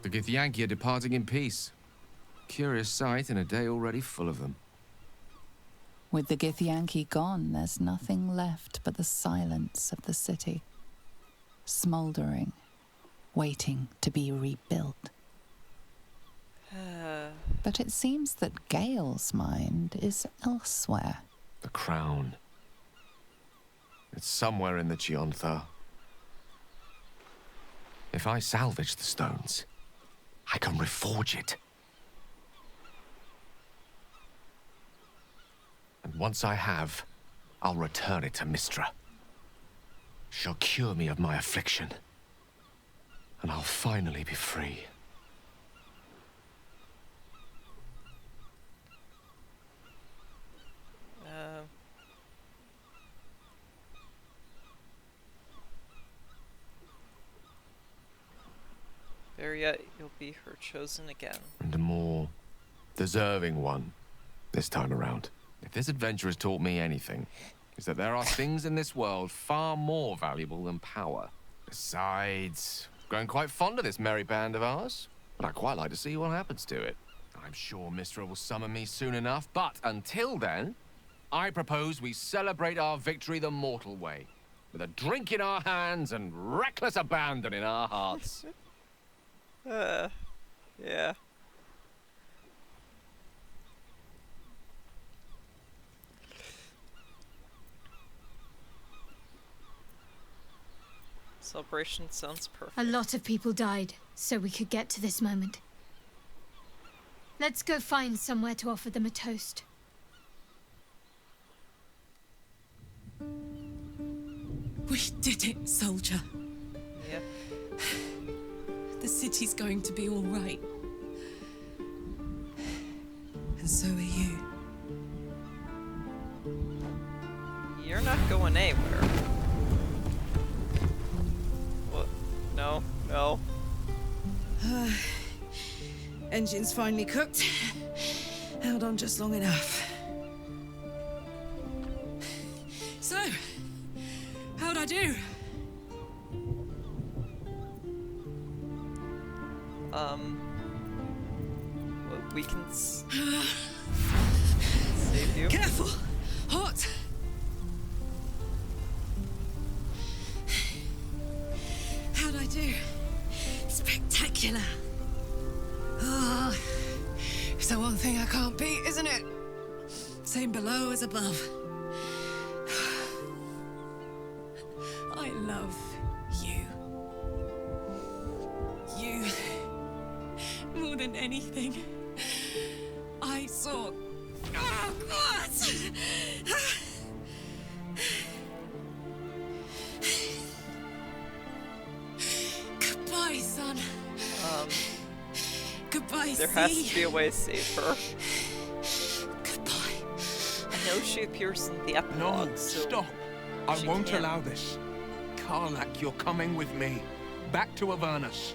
The Githyanki are departing in peace. Curious sight in a day already full of them. With the Githyanki gone, there's nothing left but the silence of the city. Smoldering, waiting to be rebuilt. But it seems that Gale's mind is elsewhere. The crown. It's somewhere in the Chiontha. If I salvage the stones, I can reforge it. And once I have, I'll return it to Mistra. She'll cure me of my affliction. And I'll finally be free. There yet, you'll be her chosen again. And a more deserving one this time around. If this adventure has taught me anything, is that there are things in this world far more valuable than power. Besides, I've grown quite fond of this merry band of ours, but I'd quite like to see what happens to it. I'm sure Mistra will summon me soon enough, but until then, I propose we celebrate our victory the mortal way, with a drink in our hands and reckless abandon in our hearts. Yeah. Celebration sounds perfect. A lot of people died, so we could get to this moment. Let's go find somewhere to offer them a toast. We did it, soldier. Yep. The city's going to be all right. And so are you. You're not going anywhere. What? No, no. Engine's finally cooked. Held on just long enough. So, how'd I do? We can save you. Careful! Hot! How'd I do? Spectacular! Oh, it's the one thing I can't beat, isn't it? Same below as above. I love you. You. More than anything. I saw... Oh, God! Goodbye, son. Goodbye, There has to be a way to save her. Goodbye. I know she appears in the epilogue, No, so stop. I she won't can't. allow this. Karlak, you're coming with me. Back to Avernus.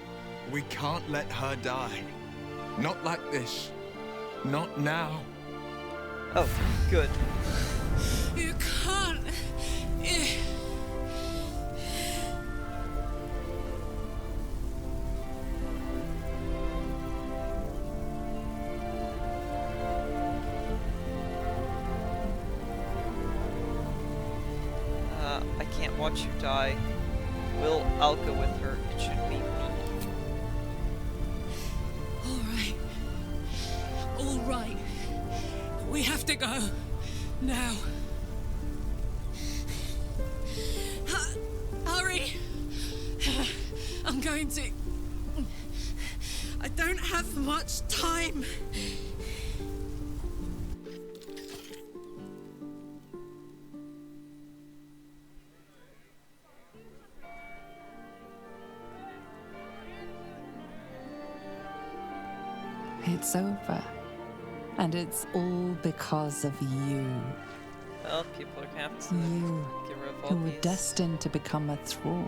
We can't let her die. Not like this. Not now. Oh, good. You can't. I can't watch you die. I'll go with her. It should be me. All right. All right. We have to go. Now. Hurry! I'm going to... I don't have much time. It's over. And it's all because of you. Well, people are gonna have to You, get rid of all who were these destined to become a thrall.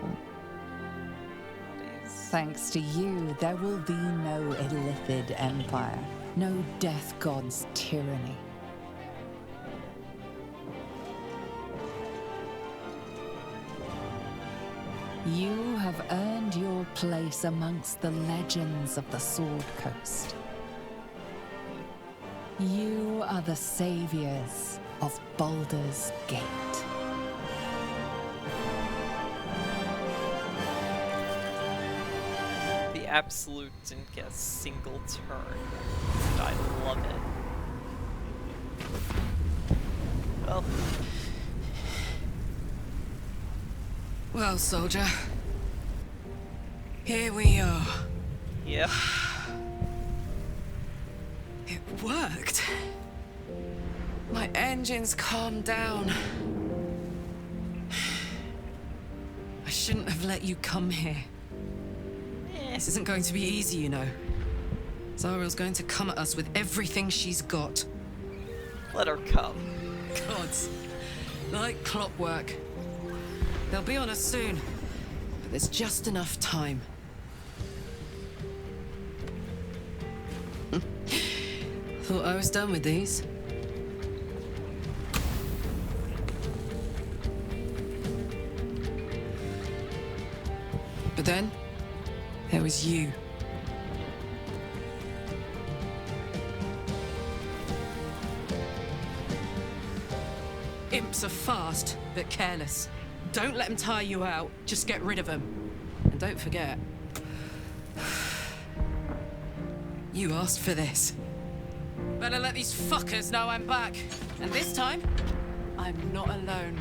bodies. Thanks to you, there will be no Illithid empire, no death god's tyranny. You have earned your place amongst the legends of the Sword Coast. You are the saviors of Baldur's Gate. The Absolute didn't get a single turn, and I love it. Well... Well, soldier. Here we are. Yep. It worked. My engines calmed down. I shouldn't have let you come here. This isn't going to be easy, you know. Zariel's going to come at us with everything she's got. Let her come. Gods. Like clockwork. They'll be on us soon. But there's just enough time. Thought I was done with these. But then, there was you. Imps are fast, but careless. Don't let them tire you out. Just get rid of them. And don't forget, you asked for this. Better let these fuckers know I'm back. And this time, I'm not alone.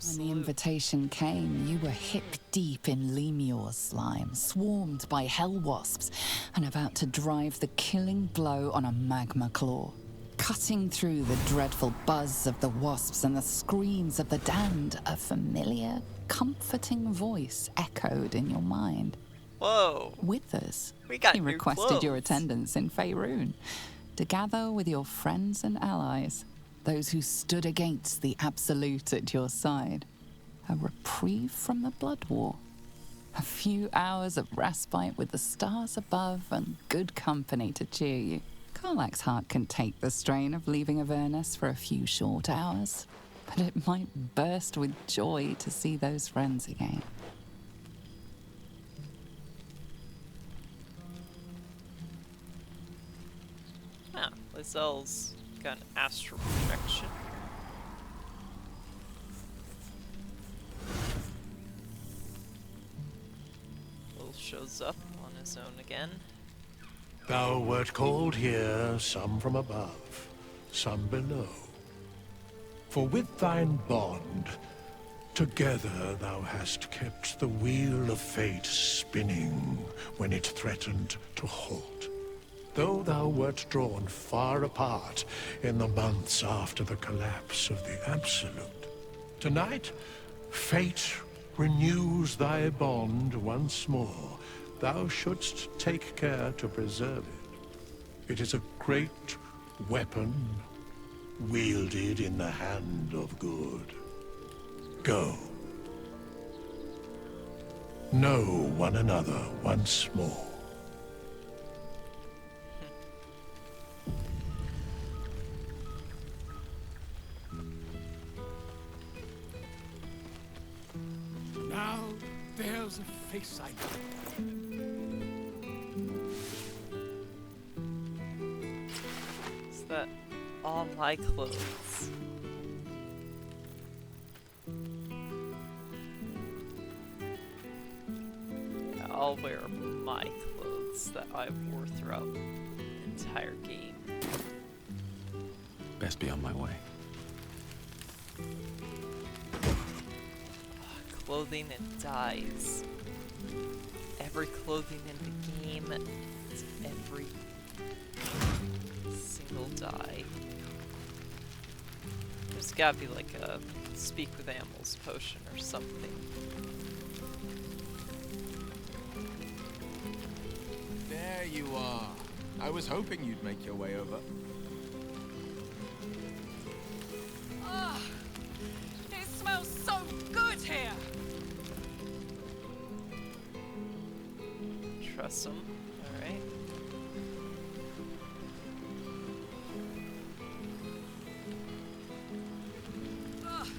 When the invitation came, you were hip-deep in Lemur's slime, swarmed by hell wasps, and about to drive the killing blow on a magma claw. Cutting through the dreadful buzz of the wasps and the screams of the damned, a familiar, comforting voice echoed in your mind. Whoa. Withers, We got he new requested your clothes. attendance in Faerun to gather with your friends and allies, those who stood against the Absolute at your side. A reprieve from the Blood War. A few hours of respite with the stars above and good company to cheer you. Karlach's heart can take the strain of leaving Avernus for a few short hours, but it might burst with joy to see those friends again. Ah, Lizelle's got an astral projection. Will shows up on his own again. Thou wert called here, some from above, some below. For with thine bond, together thou hast kept the wheel of fate spinning when it threatened to halt. Though thou wert drawn far apart in the months after the collapse of the Absolute, tonight, fate renews thy bond once more. Thou shouldst take care to preserve it. It is a great weapon, wielded in the hand of good. Go. Know one another once more. Now there's a face I know. Is that all my clothes? I'll wear my clothes that I wore throughout the entire game. Best be on my way. Clothing and dyes. Every clothing in the game is every single dye. There's gotta be like a speak with animals potion or something. you are. I was hoping you'd make your way over. Ah, it smells so good here. Trust him. Alright.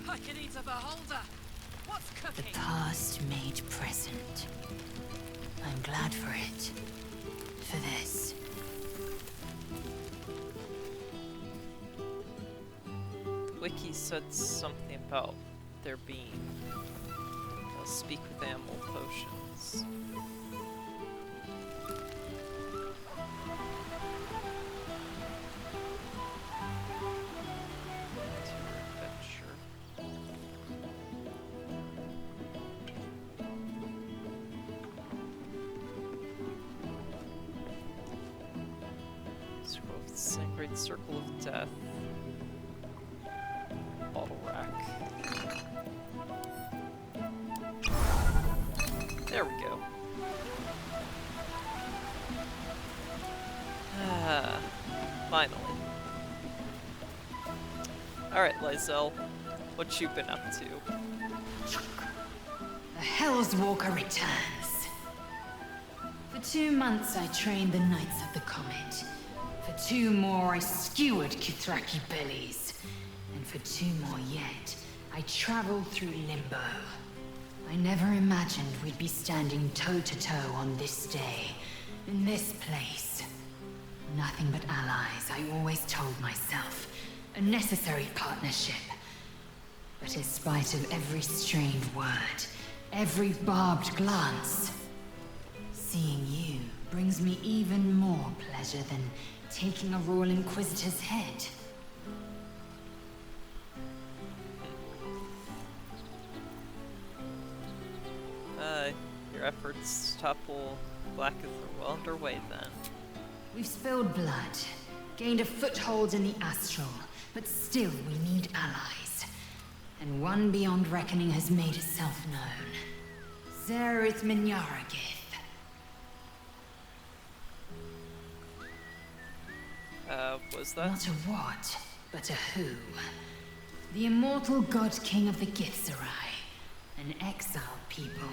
I can eat a beholder. What's The cooking? past made present. I'm glad for it. For this. Wiki said something about there being. I'll speak with animal potions. Scroll of the Sacred Circle of Death. Bottle rack. There we go. Ah, finally. Alright, Lysel. What you been up to? The Hell's Walker returns. For 2 months I trained the Knights of the Comet. For 2 more I skewered Kithraki bellies. And for 2 more yet, I traveled through Limbo. I never imagined we'd be standing toe-to-toe on this day, in this place. Nothing but allies, I always told myself. A necessary partnership. But in spite of every strained word, every barbed glance, seeing you brings me even more pleasure than taking a Royal Inquisitor's head. Your efforts to topple Blacketh are well underway then. We've spilled blood, gained a foothold in the astral, but still we need allies. And one beyond reckoning has made itself known. Zerith Minyaragith. Was that? Not a what, but a who. The immortal god king of the Githzerai. An exiled people.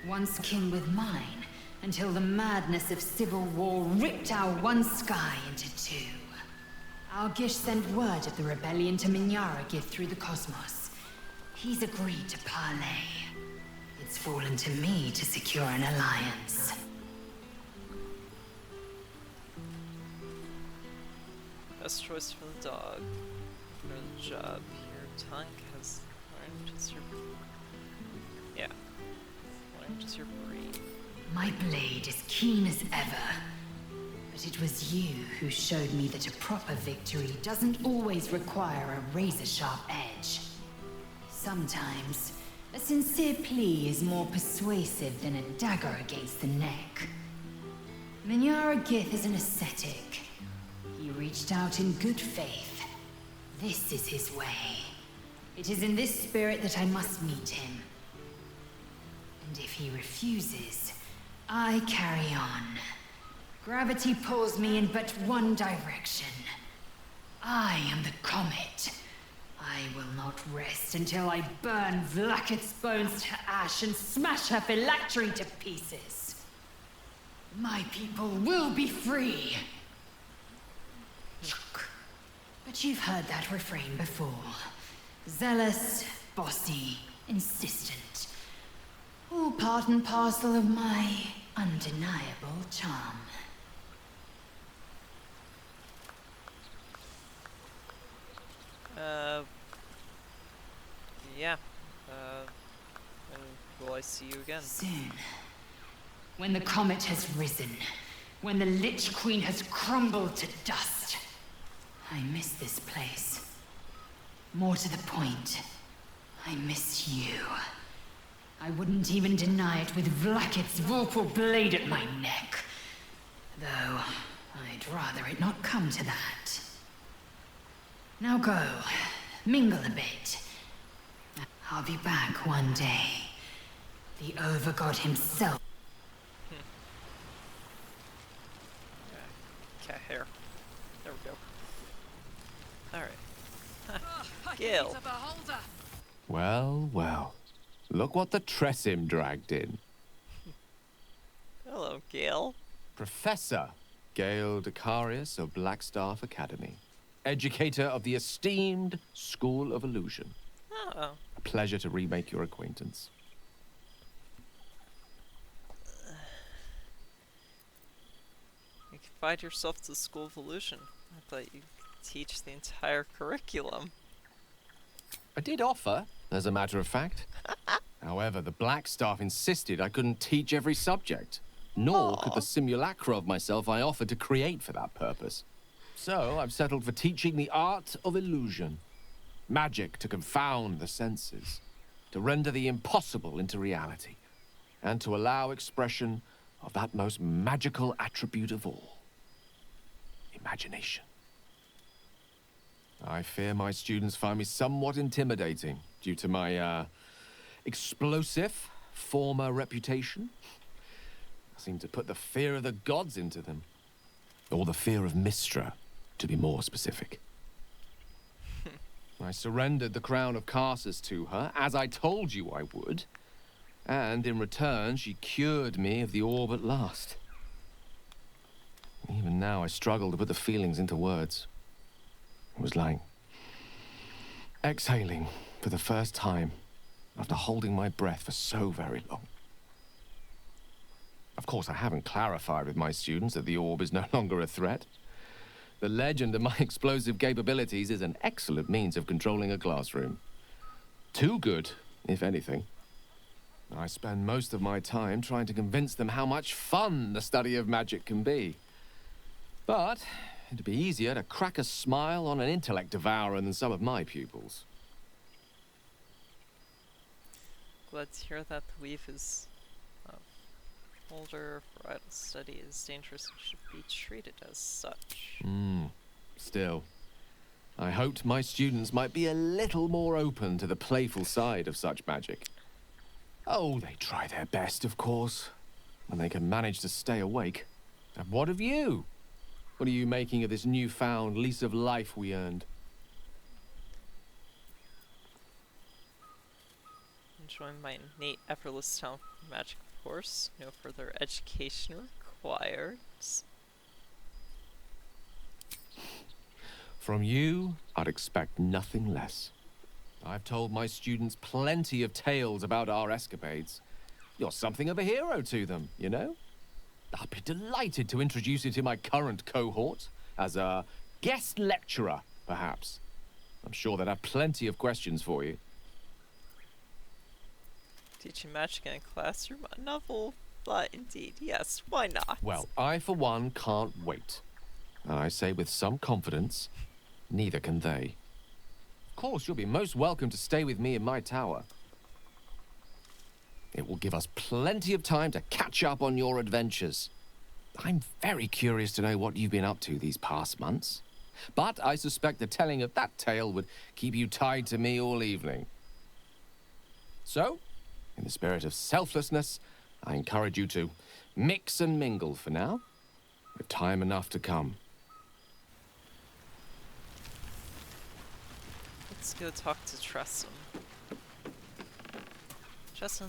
Once kin with mine, until the madness of civil war ripped our one sky into 2. Algish sent word of the rebellion to Minyaragith through the cosmos. He's agreed to parley. It's fallen to me to secure an alliance. Best choice for the dog. For the job. Your tongue has learned just your... Yeah. Learned just your breed. My blade is keen as ever. But it was you who showed me that a proper victory doesn't always require a razor-sharp edge. Sometimes, a sincere plea is more persuasive than a dagger against the neck. Minyaragith is an ascetic. He reached out in good faith. This is his way. It is in this spirit that I must meet him. And if he refuses, I carry on. Gravity pulls me in but one direction. I am the comet. I will not rest until I burn Vlaakith's bones to ash and smash her phylactery to pieces. My people will be free. But you've heard that refrain before. Zealous, bossy, insistent. All part and parcel of my undeniable charm. Yeah. When will I see you again? Soon. When the comet has risen. When the Lich Queen has crumbled to dust. I miss this place. More to the point, I miss you. I wouldn't even deny it with Vlaakith's vorpal blade at my neck. Though, I'd rather it not come to that. Now go, mingle a bit. I'll be back one day. The Overgod himself. Gale. Well, well. Look what the Tressim dragged in. Hello, Gale. Professor Gale Decarius of Blackstaff Academy. Educator of the esteemed School of Illusion. Oh. A pleasure to remake your acquaintance. You confined yourself to the School of Illusion. I thought you could teach the entire curriculum. I did offer, as a matter of fact. However, the Blackstaff insisted I couldn't teach every subject, nor could the simulacra of myself I offered to create for that purpose. So I've settled for teaching the art of illusion. Magic to confound the senses, to render the impossible into reality, and to allow expression of that most magical attribute of all, imagination. I fear my students find me somewhat intimidating due to my, explosive former reputation. I seem to put the fear of the gods into them. Or the fear of Mystra, to be more specific. I surrendered the crown of Carsus to her, as I told you I would. And in return, she cured me of the orb at last. Even now, I struggle to put the feelings into words. It was like exhaling for the first time after holding my breath for so very long. Of course, I haven't clarified with my students that the orb is no longer a threat. The legend of my explosive capabilities is an excellent means of controlling a classroom. Too good, if anything. I spend most of my time trying to convince them how much fun the study of magic can be. But it'd be easier to crack a smile on an intellect devourer than some of my pupils. Glad to hear that the weave is older, for idle study is dangerous and should be treated as such. Still, I hoped my students might be a little more open to the playful side of such magic. Oh, they try their best, of course, when they can manage to stay awake. And what of you? What are you making of this newfound lease of life we earned? Enjoying my innate, effortless talent for magic, of course. No further education required. From you, I'd expect nothing less. I've told my students plenty of tales about our escapades. You're something of a hero to them, you know? I'll be delighted to introduce you to my current cohort as a guest lecturer, perhaps. I'm sure they'd have plenty of questions for you. Teaching magic in a classroom, a novel, but indeed, yes, why not? Well, I, for one, can't wait. And I say with some confidence, neither can they. Of course, you'll be most welcome to stay with me in my tower. It will give us plenty of time to catch up on your adventures. I'm very curious to know what you've been up to these past months. But I suspect the telling of that tale would keep you tied to me all evening. So, in the spirit of selflessness, I encourage you to mix and mingle for now, with time enough to come. Let's go talk to Tressim. Tressim.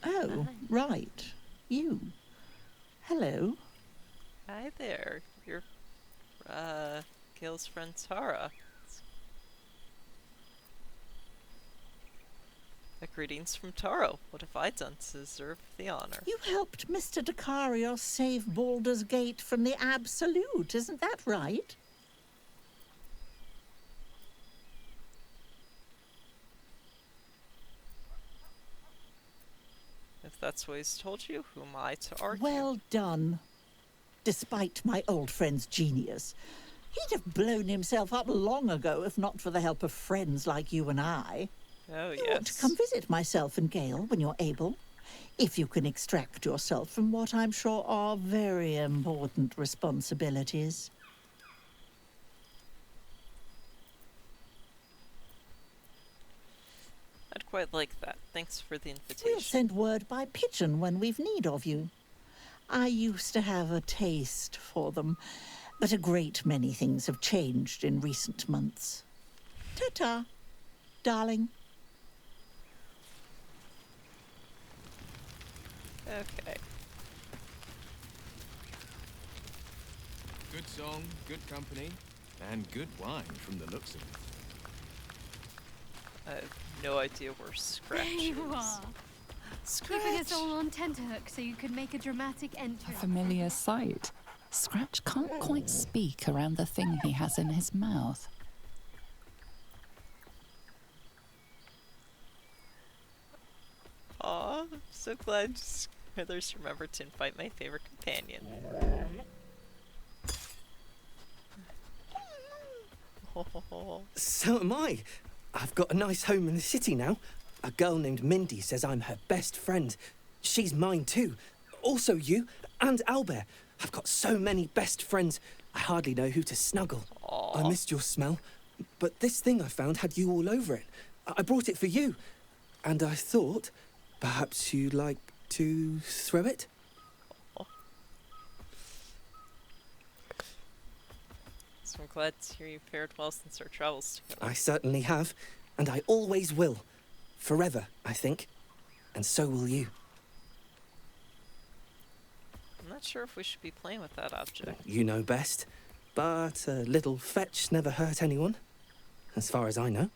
Oh, right. You. Hello. Hi there. You're, Gale's friend Tara. Greetings from Taro. What have I done to deserve the honor? You helped Mr. Decarios save Baldur's Gate from the Absolute, isn't that right? If that's what he's told you, who am I to argue? Well done. Despite my old friend's genius, he'd have blown himself up long ago if not for the help of friends like you and I. Oh, yes. I want to come visit myself and Gale when you're able, if you can extract yourself from what I'm sure are very important responsibilities. I'd quite like that. Thanks for the invitation. We'll send word by pigeon when we've need of you. I used to have a taste for them, but a great many things have changed in recent months. Ta-ta, darling. Okay. Good song, good company, and good wine from the looks of it. I have no idea where Scratch There you is. are. Keeping us all on tenterhooks so you could make a dramatic entry. A familiar sight. Scratch can't quite speak around the thing he has in his mouth. Aw, I'm so glad Smithers remembered to invite my favorite companion. So am I. I've got a nice home in the city now. A girl named Mindy says I'm her best friend. She's mine too. Also you, and Albert. I've got so many best friends, I hardly know who to snuggle. Aww. I missed your smell, but this thing I found had you all over it. I brought it for you. And I thought, perhaps you'd like to throw it? So I'm glad to hear you fared well since our travels together. I certainly have, and I always will. Forever, I think. And so will you. I'm not sure if we should be playing with that object. You know best. But a little fetch never hurt anyone, as far as I know.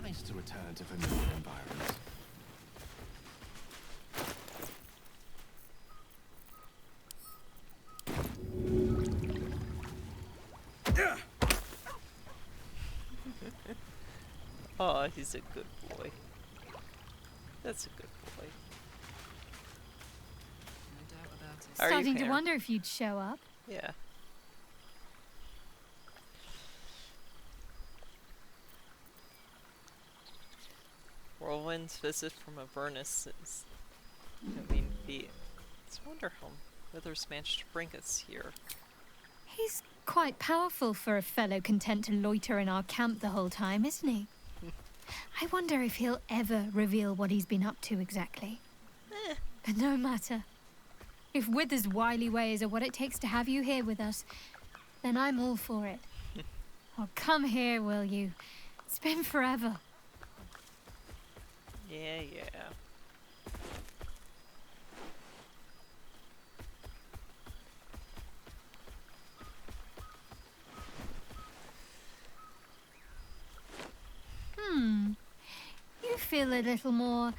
Nice to return to familiar environments. Oh, he's a good boy. That's a good boy. How are you, Starting to Peter? wonder if you'd show up. Yeah. Whirlwind's visit from Avernus is... I mean, it's wonder how Withers managed to bring us here. He's quite powerful for a fellow content to loiter in our camp the whole time, isn't he? I wonder if he'll ever reveal what he's been up to exactly. But no matter. If Withers' wily ways are what it takes to have you here with us, then I'm all for it. Oh, come here, will you? It's been forever. Yeah, yeah. You feel a little more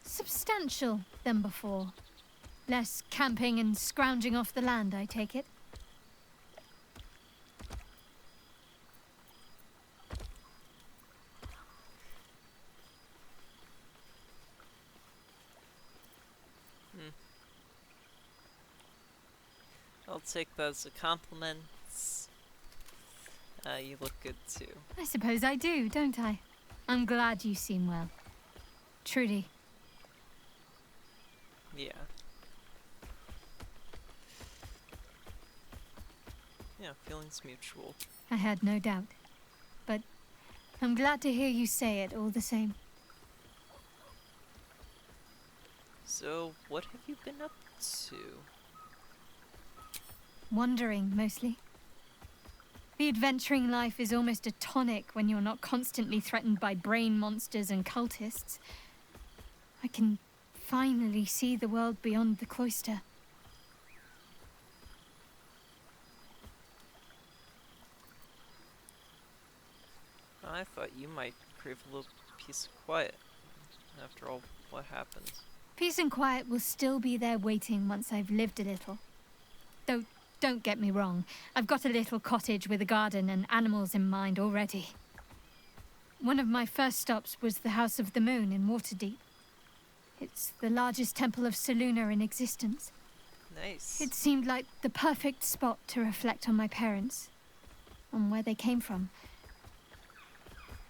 substantial than before. Less camping and scrounging off the land, I take it. I'll take that as a compliment. You look good too. I suppose I do, don't I? I'm glad you seem well. Truly. Yeah. Yeah, feelings mutual. I had no doubt. But I'm glad to hear you say it all the same. So, what have you been up to? Wandering, mostly. The adventuring life is almost a tonic when you're not constantly threatened by brain monsters and cultists. I can finally see the world beyond the cloister. I thought you might crave a little peace and quiet after all what happened. Peace and quiet will still be there waiting once I've lived a little. Though, don't get me wrong, I've got a little cottage with a garden and animals in mind already. One of my first stops was the House of the Moon in Waterdeep. It's the largest temple of Selûne in existence. Nice. It seemed like the perfect spot to reflect on my parents, on where they came from.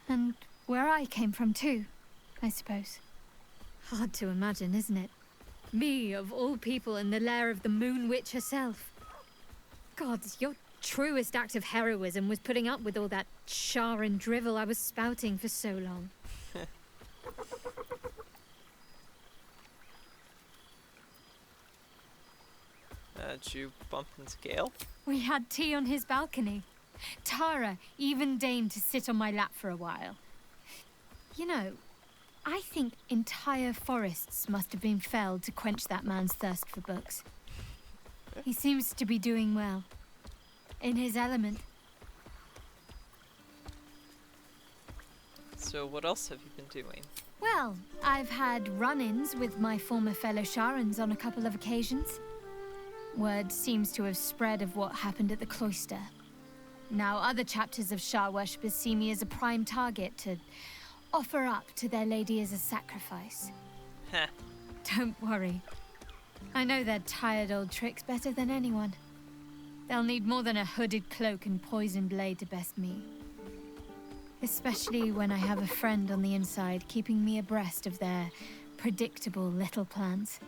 And where I came from too, I suppose. Hard to imagine, isn't it? Me, of all people, in the lair of the Moon Witch herself. Gods, your truest act of heroism was putting up with all that char and drivel I was spouting for so long. Did you bump into Gale? We had tea on his balcony. Tara even deigned to sit on my lap for a while. You know, I think entire forests must have been felled to quench that man's thirst for books. He seems to be doing well. In his element. So what else have you been doing? Well, I've had run-ins with my former fellow Sharans on a couple of occasions. Word seems to have spread of what happened at the cloister. Now other chapters of Shar worshippers see me as a prime target to offer up to their lady as a sacrifice. Heh. Don't worry. I know their tired old tricks better than anyone. They'll need more than a hooded cloak and poisoned blade to best me. Especially when I have a friend on the inside keeping me abreast of their predictable little plans.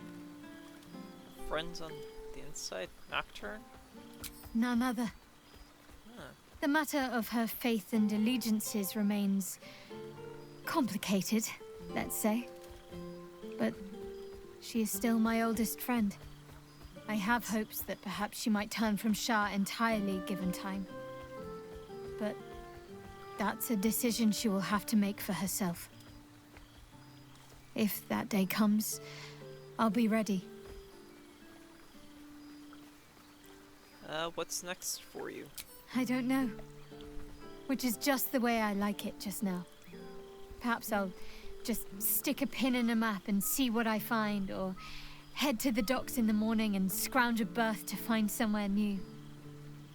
Friends on the inside? Nocturne? None other. Huh. The matter of her faith and allegiances remains complicated, let's say. But she is still my oldest friend. I have hopes that perhaps she might turn from Shar entirely given time. But that's a decision she will have to make for herself. If that day comes, I'll be ready. What's next for you? I don't know. Which is just the way I like it just now. Perhaps I'll just stick a pin in a map and see what I find, or head to the docks in the morning and scrounge a berth to find somewhere new.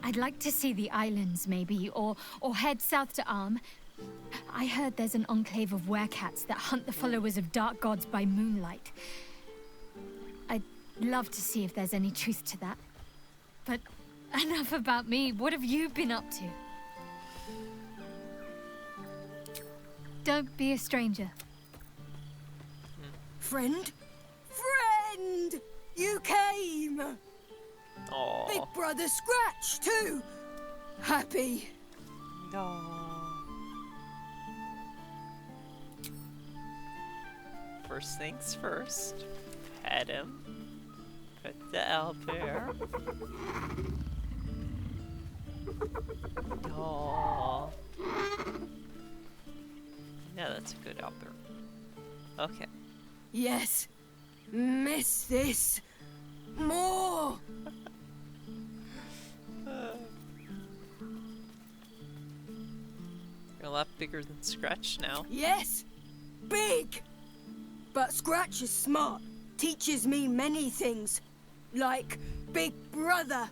I'd like to see the islands, maybe, or head south to Arm. I heard there's an enclave of werecats that hunt the followers of dark gods by moonlight. I'd love to see if there's any truth to that. But enough about me. What have you been up to? Don't be a stranger. Friend? Friend! You came! Aww. Big brother Scratch, too! Happy. No. First things first. Pet him. Pet the owlbear. Aww. Yeah, that's a good owlbear. Okay. Yes. Miss this. More! You're a lot bigger than Scratch now. Yes. Big! But Scratch is smart. Teaches me many things. Like Big Brother.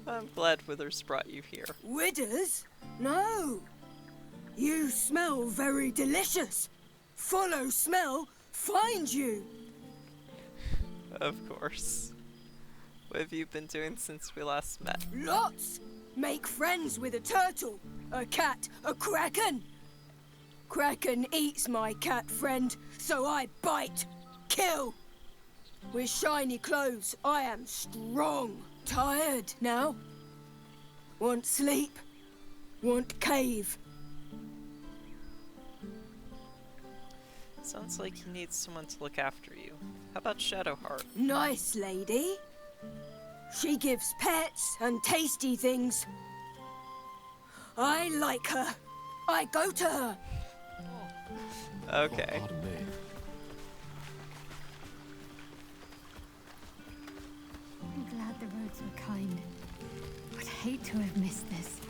I'm glad Withers brought you here. Withers? No. You smell very delicious. Follow smell, find you. Of course. What have you been doing since we last met? Lots. Make friends with a turtle, a cat, a kraken. Kraken eats my cat friend, so I bite, kill. With shiny clothes, I am strong. Tired now. Want sleep. Want cave. Sounds like you need someone to look after you. How about Shadowheart? Nice lady. She gives pets and tasty things. I like her. I go to her. Okay. Oh, pardon me. I'm glad the roads were kind. I'd hate to have missed this.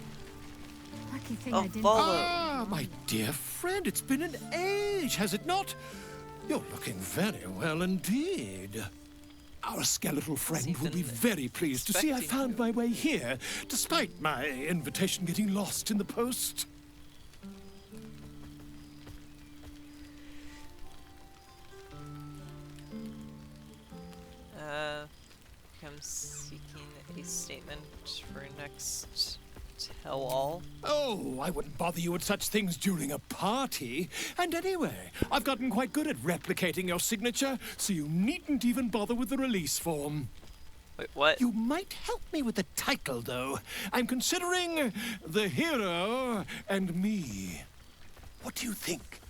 Lucky thing I didn't. Ah, my dear friend, it's been an age, has it not? You're looking very well indeed. Our skeletal friend will be very pleased to see I found my way here, despite my invitation getting lost in the post. I'm seeking a statement for next tell-all. Oh, I wouldn't bother you with such things during a party. And anyway, I've gotten quite good at replicating your signature, so you needn't even bother with the release form. Wait, what? You might help me with the title, though. I'm considering The Hero and Me. What do you think?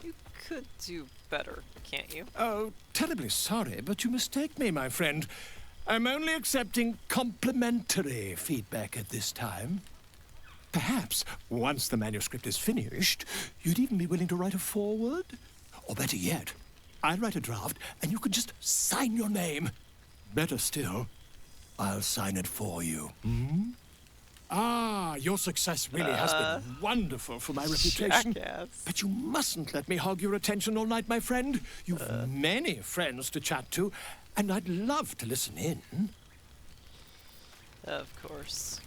You could do better, can't you? Oh, terribly sorry, but you mistake me, my friend. I'm only accepting complimentary feedback at this time. Perhaps, once the manuscript is finished, you'd even be willing to write a foreword? Or better yet, I'll write a draft and you can just sign your name. Better still, I'll sign it for you. Hmm? Ah, your success really has been wonderful for my reputation. Jackass. But you mustn't let me hog your attention all night, my friend. You've many friends to chat to, and I'd love to listen in. Of course.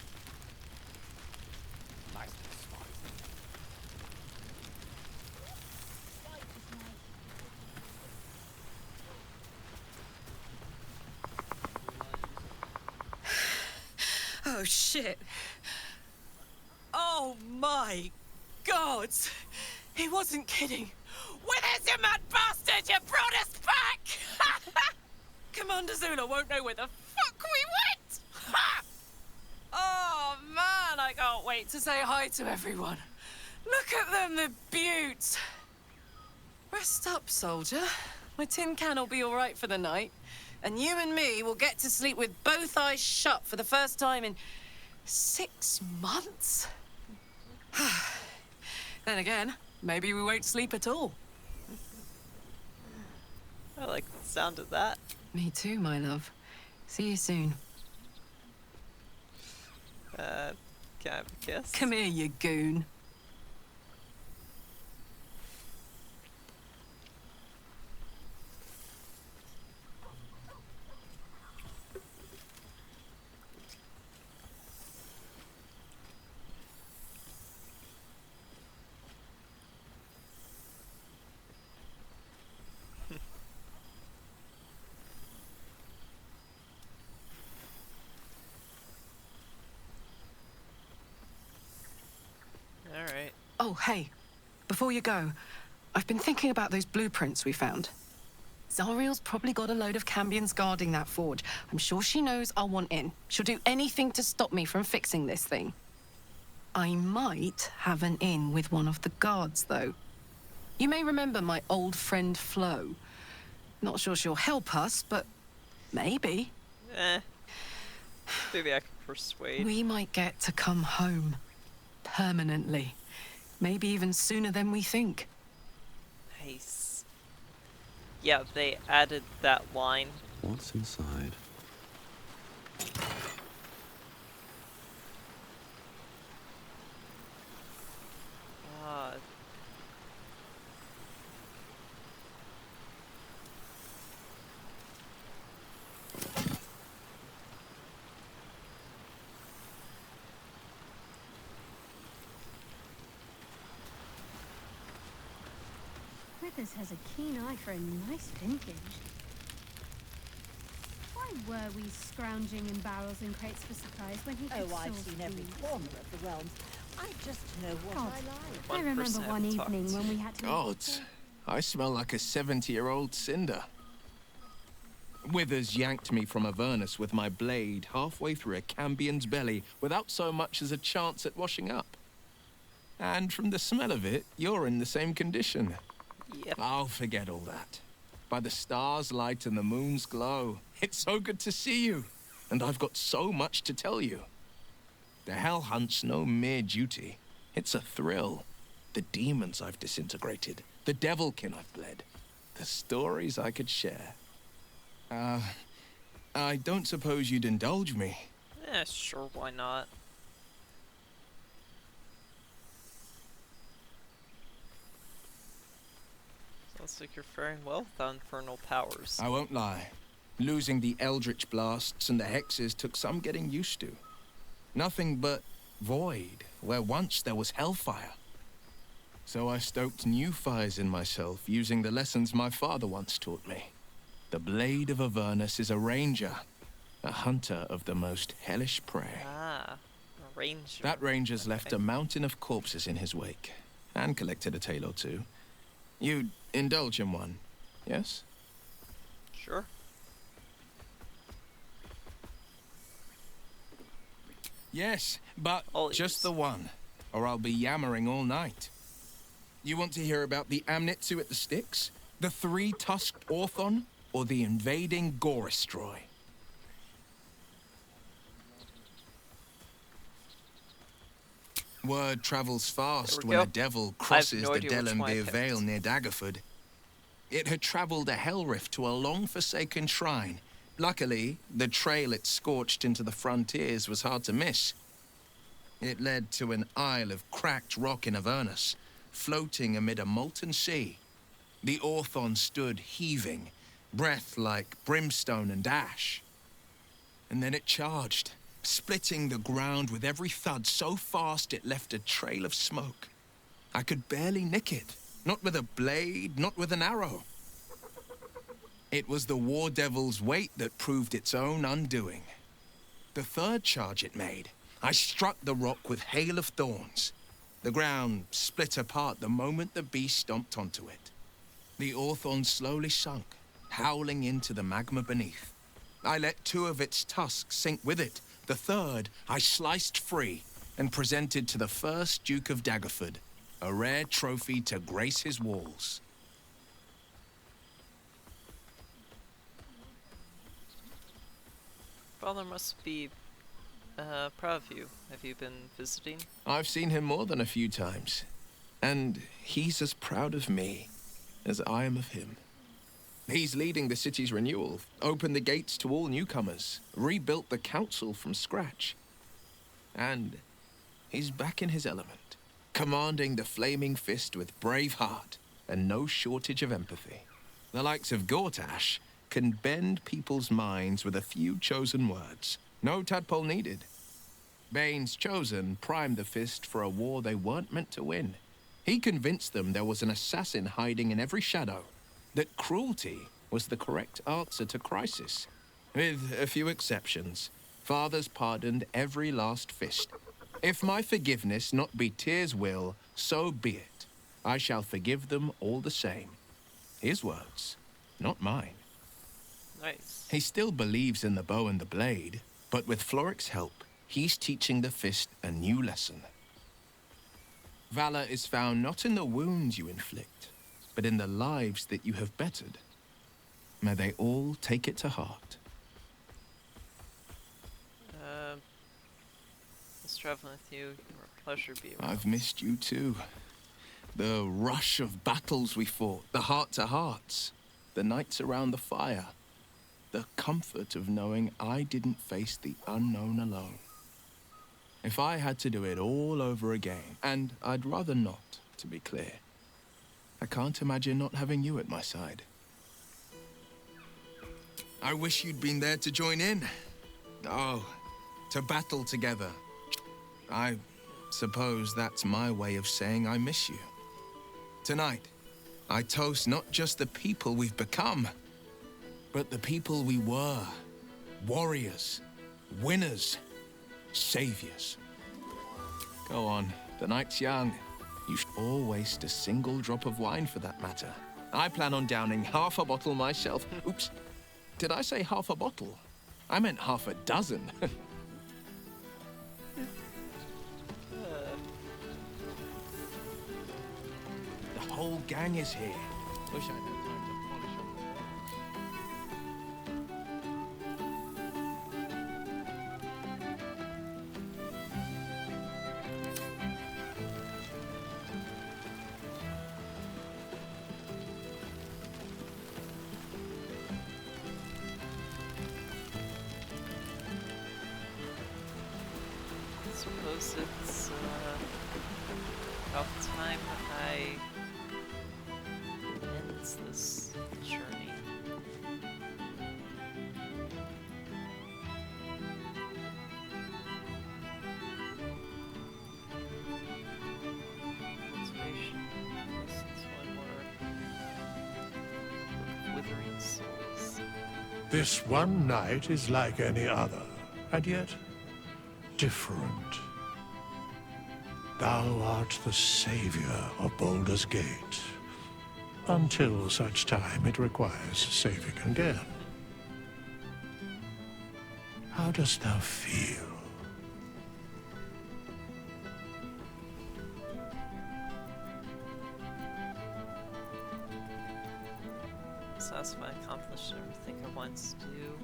Oh, shit. Oh, my God. He wasn't kidding. Withers, you mad bastard! You brought us back! Commander Zula won't know where the fuck we went! Ha! Oh, man, I can't wait to say hi to everyone. Look at them, the beauts. Rest up, soldier. My tin can will be all right for the night. And you and me will get to sleep with both eyes shut for the first time in 6 months. Then again, maybe we won't sleep at all. I like the sound of that. Me too, my love. See you soon. Can I have a kiss? Come here, you goon. Alright. Oh, hey. Before you go, I've been thinking about those blueprints we found. Zariel's probably got a load of Cambions guarding that forge. I'm sure she knows I'll want in. She'll do anything to stop me from fixing this thing. I might have an in with one of the guards, though. You may remember my old friend Flo. Not sure she'll help us, but maybe. Maybe I can persuade. We might get to come home. Permanently. Maybe even sooner than we think. Nice. Yeah, they added that line. What's inside? Ah. Withers has a keen eye for a nice vintage. Why were we scrounging in barrels and crates for supplies when he could I've source seen every these? corner of the realms. I just know what God, I like. I remember one evening when we had to... Gods, I smell like a 70-year-old cinder. Withers yanked me from Avernus with my blade halfway through a Cambion's belly without so much as a chance at washing up. And from the smell of it, you're in the same condition. Yep. I'll forget all that. By the stars' light and the moon's glow, it's so good to see you. And I've got so much to tell you. The Hell Hunt's no mere duty. It's a thrill. The demons I've disintegrated, the devilkin I've bled, the stories I could share. I don't suppose you'd indulge me. Sure, why not? Sounds like you're faring well without infernal powers. I won't lie. Losing the eldritch blasts and the hexes took some getting used to. Nothing but void, where once there was hellfire. So I stoked new fires in myself using the lessons my father once taught me. The Blade of Avernus is a ranger, a hunter of the most hellish prey. Ah, a ranger. That ranger's left a mountain of corpses in his wake, and collected a tale or two. You'd indulge in one, yes? Sure. Yes, but Always. just the one, or I'll be yammering all night. You want to hear about the Amnitsu at the Styx, the three-tusked Orthon, or the invading Goristroy? Word travels fast when go. a devil I have crosses no the idea which one I Delenbeer picked. Vale near Daggerford. It had travelled a hell rift to a long-forsaken shrine. Luckily, the trail it scorched into the frontiers was hard to miss. It led to an isle of cracked rock in Avernus, floating amid a molten sea. The Orthon stood heaving, breath like brimstone and ash. And then it charged, splitting the ground with every thud so fast it left a trail of smoke. I could barely nick it, not with a blade, not with an arrow. It was the War Devil's weight that proved its own undoing. The third charge it made, I struck the rock with hail of thorns. The ground split apart the moment the beast stomped onto it. The Orthon slowly sunk, howling into the magma beneath. I let two of its tusks sink with it. The third I sliced free and presented to the first Duke of Daggerford, a rare trophy to grace his walls. Father must be proud of you. Have you been visiting? I've seen him more than a few times, and he's as proud of me as I am of him. He's leading the city's renewal, opened the gates to all newcomers, rebuilt the council from scratch. And he's back in his element, commanding the Flaming Fist with brave heart and no shortage of empathy. The likes of Gortash can bend people's minds with a few chosen words. No tadpole needed. Bane's Chosen primed the Fist for a war they weren't meant to win. He convinced them there was an assassin hiding in every shadow, that cruelty was the correct answer to crisis. With a few exceptions, fathers pardoned every last Fist. If my forgiveness not be Tyr's will, so be it. I shall forgive them all the same. His words, not mine. Nice. He still believes in the bow and the blade, but with Floric's help, he's teaching the Fist a new lesson. Valor is found not in the wounds you inflict, but in the lives that you have bettered. May they all take it to heart. Nice traveling with you. You're a pleasure being around. I've missed you too. The rush of battles we fought, the heart-to-hearts, the nights around the fire, the comfort of knowing I didn't face the unknown alone. If I had to do it all over again, and I'd rather not, to be clear, I can't imagine not having you at my side. I wish you'd been there to join in. Oh, to battle together. I suppose that's my way of saying I miss you. Tonight, I toast not just the people we've become, but the people we were. Warriors, winners, saviors. Go on, the night's young. You should all waste a single drop of wine for that matter. I plan on downing half a bottle myself. Oops, did I say half a bottle? I meant half a dozen. The whole gang is here. Wish I'd had time to polish up the suppose it's about time I ends this journey. Cultivation, lessons one more. Book of Withering Souls. This one night is like any other, and yet different. Thou art the savior of Baldur's Gate, until such time it requires saving again. How dost thou feel? Satisfied, accomplished everything I wanted to do.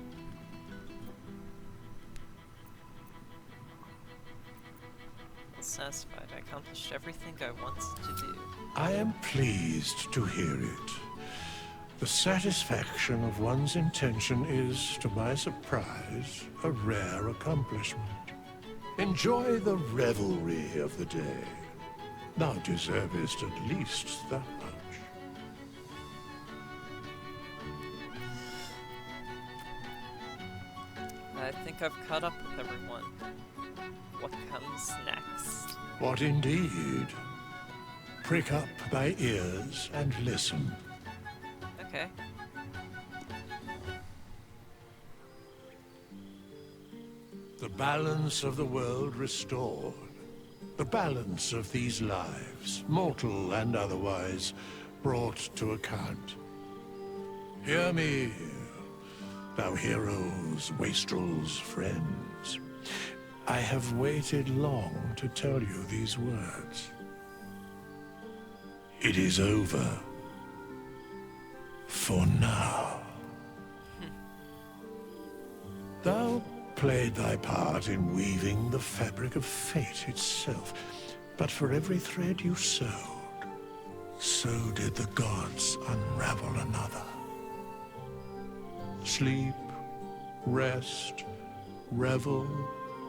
Satisfied, I accomplished everything I wanted to do. I am pleased to hear it. The satisfaction of one's intention is, to my surprise, a rare accomplishment. Enjoy the revelry of the day. Thou deservest at least that much. I think I've caught up with everyone. What comes next? What indeed? Prick up thy ears and listen. Okay. The balance of the world restored. The balance of these lives, mortal and otherwise, brought to account. Hear me, thou heroes, wastrels, friends. I have waited long to tell you these words. It is over. For now. Thou played thy part in weaving the fabric of fate itself, but for every thread you sewed, so did the gods unravel another. Sleep, rest, revel,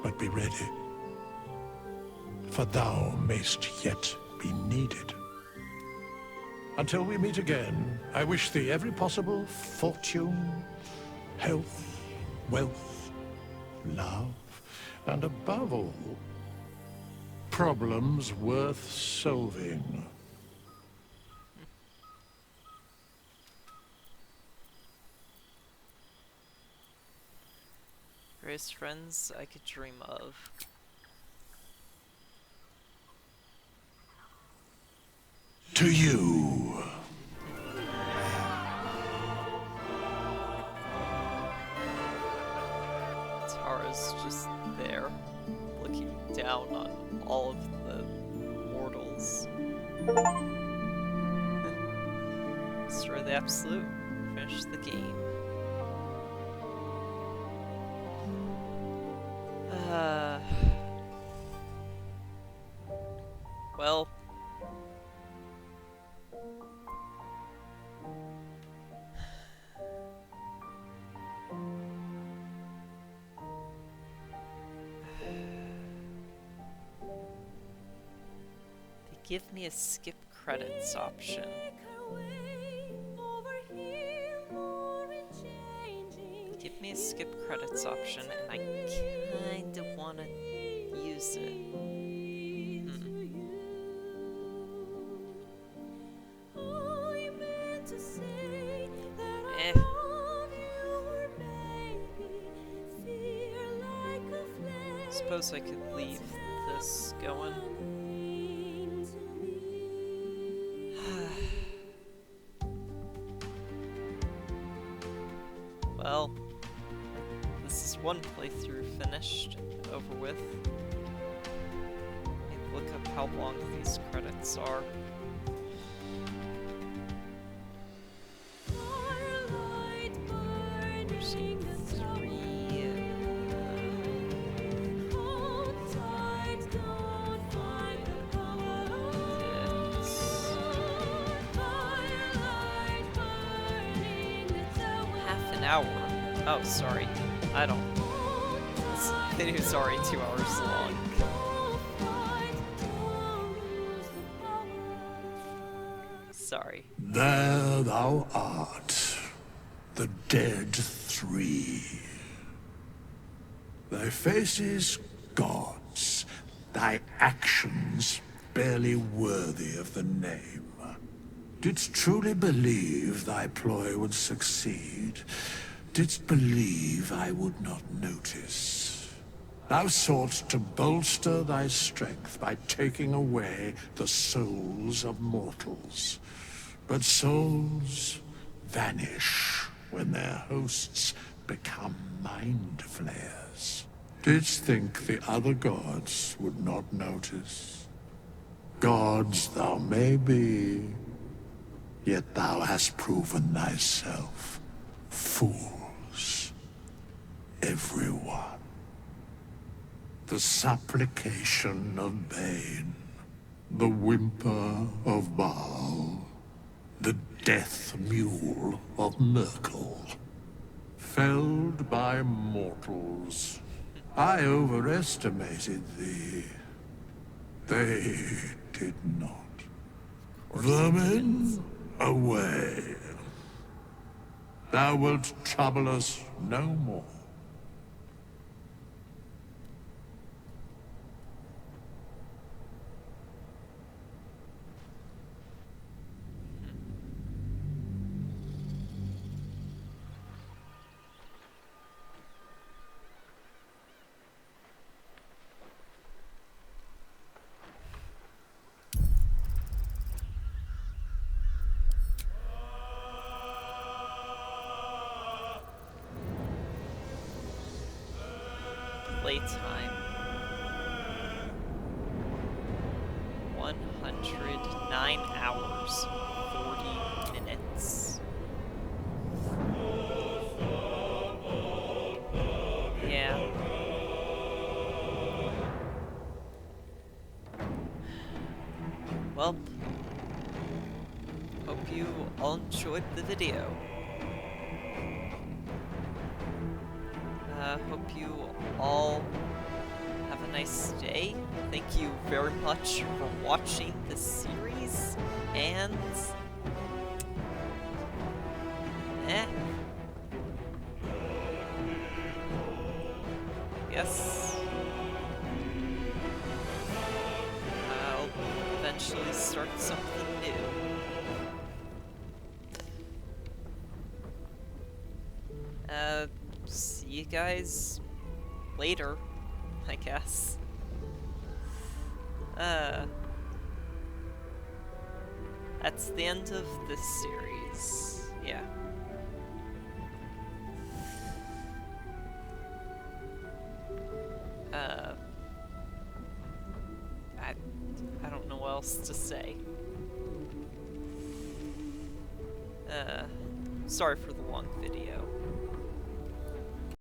but be ready, for thou mayst yet be needed. Until we meet again, I wish thee every possible fortune, health, wealth, love, and above all, problems worth solving. Greatest friends I could dream of. To you. Tara's just there, looking down on all of the mortals. Destroy the Absolute, finish the game. Well, they give me a skip credits option. They give me a skip credits option, and I kinda wanna use it. Suppose I could leave this going. Well, this is one playthrough finished, over with. Maybe look up how long these credits are. Oh, sorry. I don't... This video's already 2 hours long. Sorry. There thou art, the dead three. Thy faces gods, thy actions barely worthy of the name. Didst truly believe thy ploy would succeed, didst believe I would not notice. Thou soughtst to bolster thy strength by taking away the souls of mortals. But souls vanish when their hosts become mind flayers. Didst think the other gods would not notice? Gods thou may be, yet thou hast proven thyself fools. Everyone. The supplication of Bane, the whimper of Baal, the death mule of Merkel. Felled by mortals. I overestimated thee. They did not. Vermin, away. Thou wilt trouble us no more. Playtime. 109 hours, 40 minutes. Yeah. Well, hope you all enjoyed the video. Hope you all have a nice day. Thank you very much for watching this series, and guess I'll eventually start something new. See you guys later, I guess. That's the end of this series. Yeah. I don't know what else to say. Sorry for the long video.